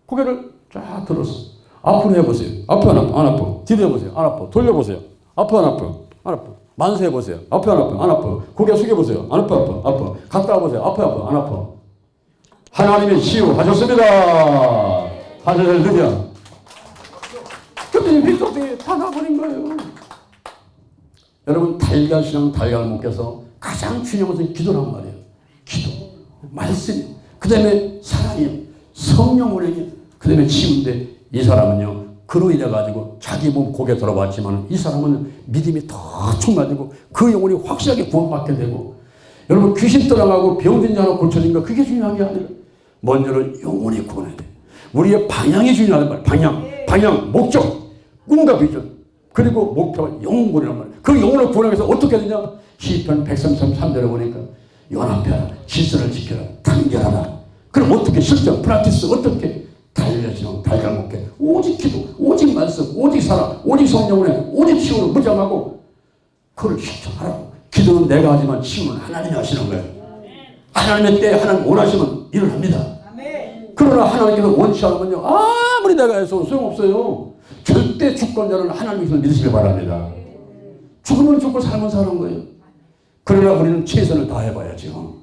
고개를 쫙 들었어. 앞으로 해보세요. 아파 안 아파? 안 아파. 뒤로 해보세요. 안 아파. 돌려보세요. 아파 안 아파? 안 아파. 만세 해보세요. 아파 안 아파? 안 아파. 고개 숙여보세요. 안 아파? 아파? 아파. 갔다 와보세요. 아파 아파? 안 아파? 하나님이 치유하셨습니다. 할렐루야. 근데 휘떡이 다 나버린 거예요. 여러분 달걀신앙 달걀 목에서 가장 중요한 것은 기도란 말이에요. 기도, 말씀, 그 다음에 사랑이요, 성령 운행이요, 그 다음에 치유인데 이 사람은요 그로 인해 가지고 자기 몸 고개 들어봤지만 이 사람은 믿음이 더 충만되고 그 영혼이 확실하게 구원받게 되고 여러분 귀신 떠나가고 병든 자가 고쳐진 거 그게 중요한 게 아니라 먼저는 영혼이 구원해야 돼. 우리의 방향이 중요하단 말이에요. 방향, 목적, 꿈과 비전 그리고 목표가 영혼 구원이란 말이에요. 그 영혼을 구원하기 위해서 어떻게 되냐? 시편 133절에 보니까 연합해라, 질서를 지켜라, 단결하라. 그럼 어떻게 실전, 프라티스 어떻게? 달려지는 달걀 먹게 오직 기도, 오직 말씀, 오직 사랑, 오직 성령을 오직 치유로 무장하고 그걸 실천하라고. 기도는 내가 하지만 치유는 하나님이 하시는 거예요. 하나님의 때에 하나님 원하시면 일을 합니다. 그러나 하나님께서 원치 않으면요 아무리 내가 해서 소용없어요. 절대 주권자는 하나님께서 믿으시길 바랍니다. 죽으면 죽고 살면 사는 거예요. 그러나 우리는 최선을 다해봐야죠.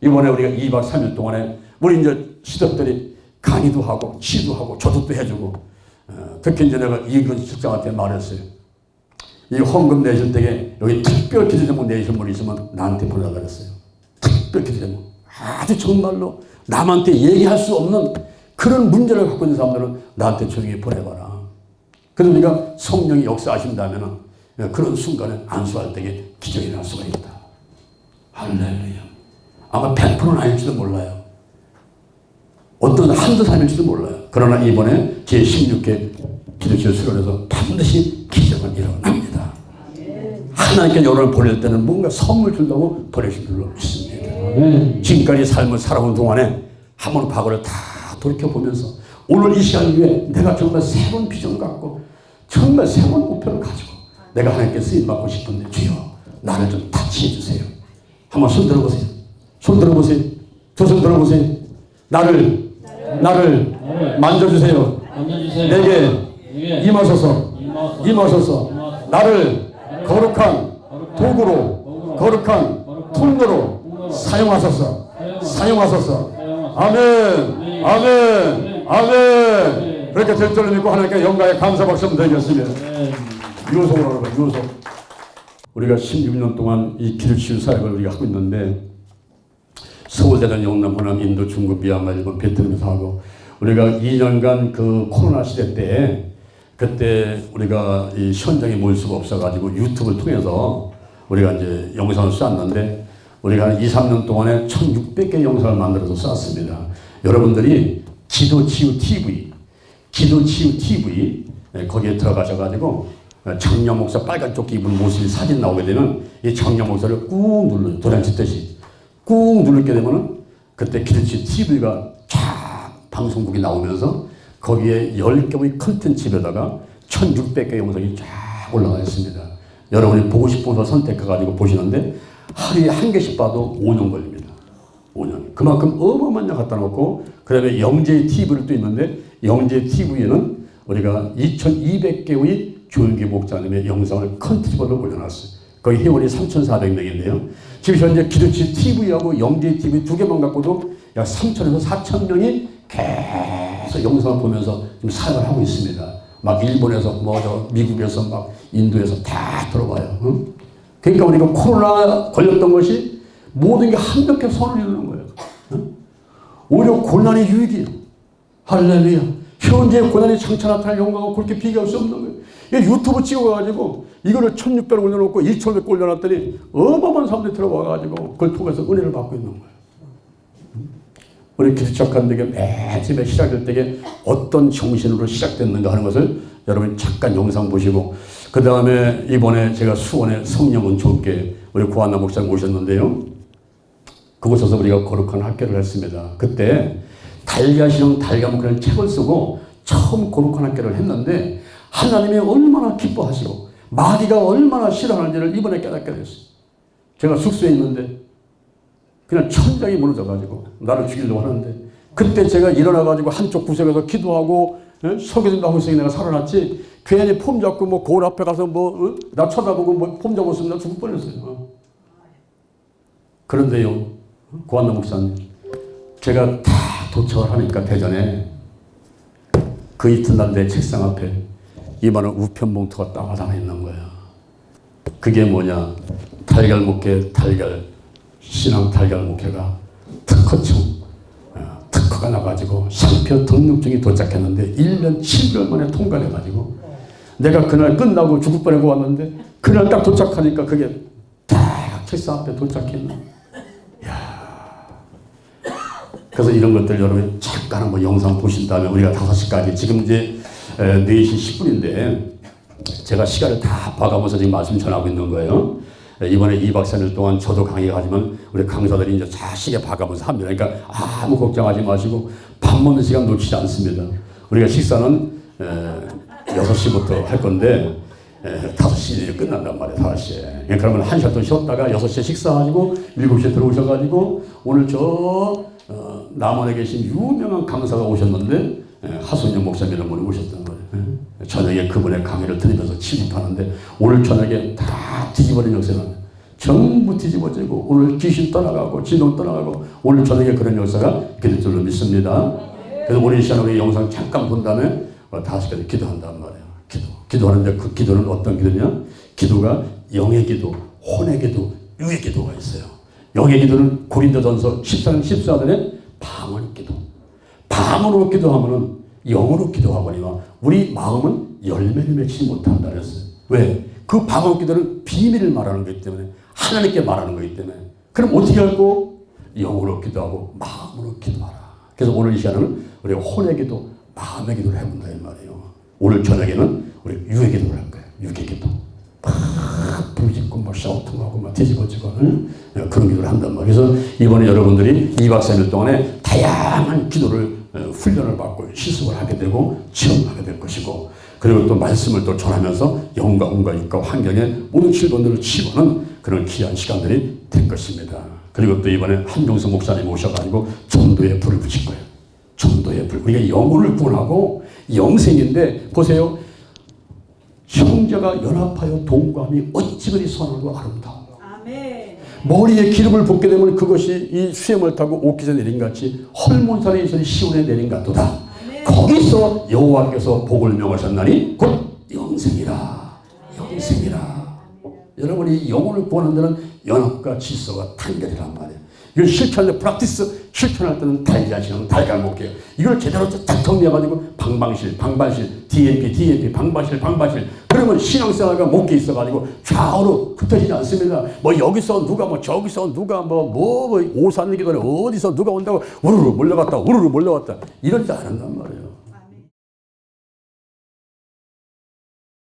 이번에 우리가 2박 3일 동안에 우리 이제 시덕들이 강의도 하고 치유도 하고 조직도 해주고 특히 이제 내가 이근 실장한테 말했어요. 이 헌금 내실 때에 여기 특별 기도 제목 내실 분이 있으면 나한테 보내라 그랬어요. 특별 기도 제목. 아주 정말로 남한테 얘기할 수 없는 그런 문제를 갖고 있는 사람들은 나한테 조용히 보내봐라. 그래서 우리가 성령이 역사하신다면 그런 순간에 안수할 때에 기적이 날 수가 있다. 할렐루야. 아마 100%는 아닐지도 몰라요. 어떤 한두 사람일지도 몰라요. 그러나 이번에 제16회 기도실 수련에서 반드시 기적은 일어납니다. 하나님께 여러분을 보낼 때는 뭔가 선물 준다고 보내신 줄로 믿습니다. 지금까지 삶을 살아온 동안에 한번 과거를 다 돌이켜보면서 오늘 이 시간 위에 내가 정말 새로운 비전 갖고 정말 새로운 목표를 가지고 내가 하나님께 쓰임받고 싶은데 주여 나를 좀 타치해 주세요. 한번 손 들어보세요. 손 들어보세요. 두 손 들어보세요. 나를 만져주세요. 내게 임하소서. 나를 거룩한 도구로 거룩한 통로로 사용하소서. 아멘. 그렇게 될 줄을 믿고 하나님께 영광의 감사 박수 드리겠습니다. 유속으로 하는 거예요. 유속. 우리가 16년 동안 이 기도치유 사역을 우리가 하고 있는데 서울대전, 영남, 호남, 인도, 중국, 미얀마, 일본, 베트남에서 하고 우리가 2년간 그 코로나 시대 때 그때 우리가 이 현장에 모일 수가 없어가지고 유튜브를 통해서 우리가 이제 영상을 쐈는데 우리가 한 2, 3년 동안에 1600개 영상을 만들어서 쐈습니다. 여러분들이 기도치유 TV 거기에 들어가셔가지고 정령 목사 빨간 조끼 입은 모습이 사진 나오게 되면 이 정령 목사를 꾹 눌러요. 도장치듯이 꾹 누르게 되면은 그때 기도치유 TV가 쫙 방송국이 나오면서 거기에 10개의 컨텐츠에다가 1600개 영상이 쫙 올라가 있습니다. 여러분이 보고 싶은 거 선택해가지고 보시는데 하루에 한 개씩 봐도 5년 걸립니다. 5년. 그만큼 어마어마한 양 갖다 놓고 그 다음에 영재 TV를 또 있는데 영재 TV에는 우리가 2200개의 조용기 목사님의 영상을 컨텐츠로 올려놨어요. 거기 회원이 3,400명인데요. 지금 현재 기도치 TV하고 영재 TV 두 개만 갖고도 약 3,000에서 4,000명이 계속 영상을 보면서 지금 사역을 하고 있습니다. 막 일본에서 미국에서 막 인도에서 다 들어와요. 응? 그러니까 우리가 코로나 걸렸던 것이 모든 게 한벽에 손을 이루는 거예요. 응? 오히려 고난이 유익이에요. 할렐루야. 현재 고난이 장차 나타날 영광하고 그렇게 비교할 수 없는 거예요. 유튜브 찍어가지고 이거를 1600을 올려놓고 1500 올려놨더니 어마어마한 사람들이 들어와가지고 그걸 통해서 은혜를 받고 있는 거예요. 우리 기도착한 데게 맨 처음에 시작될 때에 어떤 정신으로 시작됐는가 하는 것을 여러분 잠깐 영상 보시고 그 다음에 이번에 제가 수원에 성령은총교회 우리 고한나 목사님 오셨는데요. 그곳에서 우리가 거룩한 학교를 했습니다. 그때 달걀신앙 달걀목이라는 책을 쓰고 처음 거룩한 학교를 했는데 하나님이 얼마나 기뻐하시고 마귀가 얼마나 싫어하는지를 이번에 깨닫게 됐어요. 제가 숙소에 있는데 그냥 천장이 무너져가지고 나를 죽이려고 하는데 그때 제가 일어나가지고 한쪽 구석에서 기도하고 소개된다 하고 있으니 내가 살아났지 괜히 폼 잡고 뭐 거울 앞에 가서 나 쳐다보고 폼 잡고 있으면 나 죽을 뻔했어요. 그런데요 고한나 목사님 제가 다 도착을 하니까 대전에 그 이튿날 내 책상 앞에 이만한 우편 봉투가 딱 하나 있는 거야. 그게 뭐냐 달걀 목회 달걀 신앙 달걀 목회가 특허가 나가지고 상표 등록증이 도착했는데 1년 7개월 만에 통과돼가지고 내가 그날 끝나고 죽을 뻔하고 왔는데 그날 딱 도착하니까 그게 딱 책상 앞에 도착했나. 그래서 이런 것들 여러분 잠깐 한번 영상 보신 다음에 우리가 5시까지 지금 이제 4시 10분인데 제가 시간을 다 봐가면서 지금 말씀 전하고 있는 거예요. 이번에 2박 3일 동안 저도 강의하지만 우리 강사들이 이제 자식에 봐가면서 합니다. 그러니까 아무 걱정하지 마시고 밥 먹는 시간 놓치지 않습니다. 우리가 식사는 6시부터 할 건데 5시에 끝난단 말이에요. 5시에. 그러면 1시간 더 쉬었다가 6시에 식사하시고 7시에 들어오셔가지고 오늘 남원에 계신 유명한 강사가 오셨는데 하순영 목사님이라는 분이 오셨단 말이에요. 저녁에 그분의 강의를 들으면서 침입하는데 오늘 저녁에 다 뒤집어진 역사가 전부 뒤집어지고 오늘 귀신 떠나가고 진동 떠나가고 오늘 저녁에 그런 역사가 있게 될 줄로 믿습니다. 그래서 오늘 이 시간에 우리 영상 잠깐 본 다음에 5시까지 기도한단 말이에요. 기도하는데 그 기도는 어떤 기도냐? 기도가 영의 기도, 혼의 기도, 유의 기도가 있어요. 영의 기도는 고린도전서 14장 14절에 방언 기도. 방언으로 기도하면은 영으로 기도하거니와 우리 마음은 열매를 맺지 못한다 그랬어요. 왜? 그 방언 기도는 비밀을 말하는 거기 때문에 하나님께 말하는 거기 때문에 그럼 어떻게 할고? 영으로 기도하고 마음으로 기도하라. 그래서 오늘 이 시간에는 우리 혼의 기도, 마음의 기도를 해본다 이 말이에요. 오늘 저녁에는 우리 유의 기도를 할 거예요. 유의 기도. 막 부딪고 막 샤우팅하고 막 뒤집어지고 그런 기도를 한단 말이에요. 그래서 이번에 여러분들이 2박 3일 동안에 다양한 기도를 훈련을 받고 시습을 하게 되고 체험하게 될 것이고 그리고 또 말씀을 또 전하면서 영과 운과 육과 환경에 모든 질병들을 치고는 그런 귀한 시간들이 될 것입니다. 그리고 또 이번에 한종석 목사님 오셔가지고 전도에 불을 붙일 거예요. 전도의 불. 우리가 영혼을 구원하고 영생인데 보세요. 형제가 연합하여 동감이 어찌 그리 선하고 아름다워. 아멘. 머리에 기름을 붓게 되면 그것이 이 수염을 타고 옥기에 내린 같이 헐몬산에 있는 시온에 내린 같도다. 아멘. 거기서 여호와께서 복을 명하셨나니 곧 영생이라. 영생이라. 여러분이 영혼을 구하는 데는 연합과 질서가 단결이란 말이에요. 이걸 실천할 때 프락티스, 실천할 때는 달걀이랑 달걀목이에요. 이걸 제대로 딱 정리해가지고 방반실, DMP, 방반실. 그러면 신앙생활과 목회 있어가지고 좌우로 흩어지지 않습니다. 뭐 여기서 누가 뭐 저기서 누가 뭐 오산기도에 어디서 누가 온다고 우르르 몰려갔다 이러지 않는단 말이에요.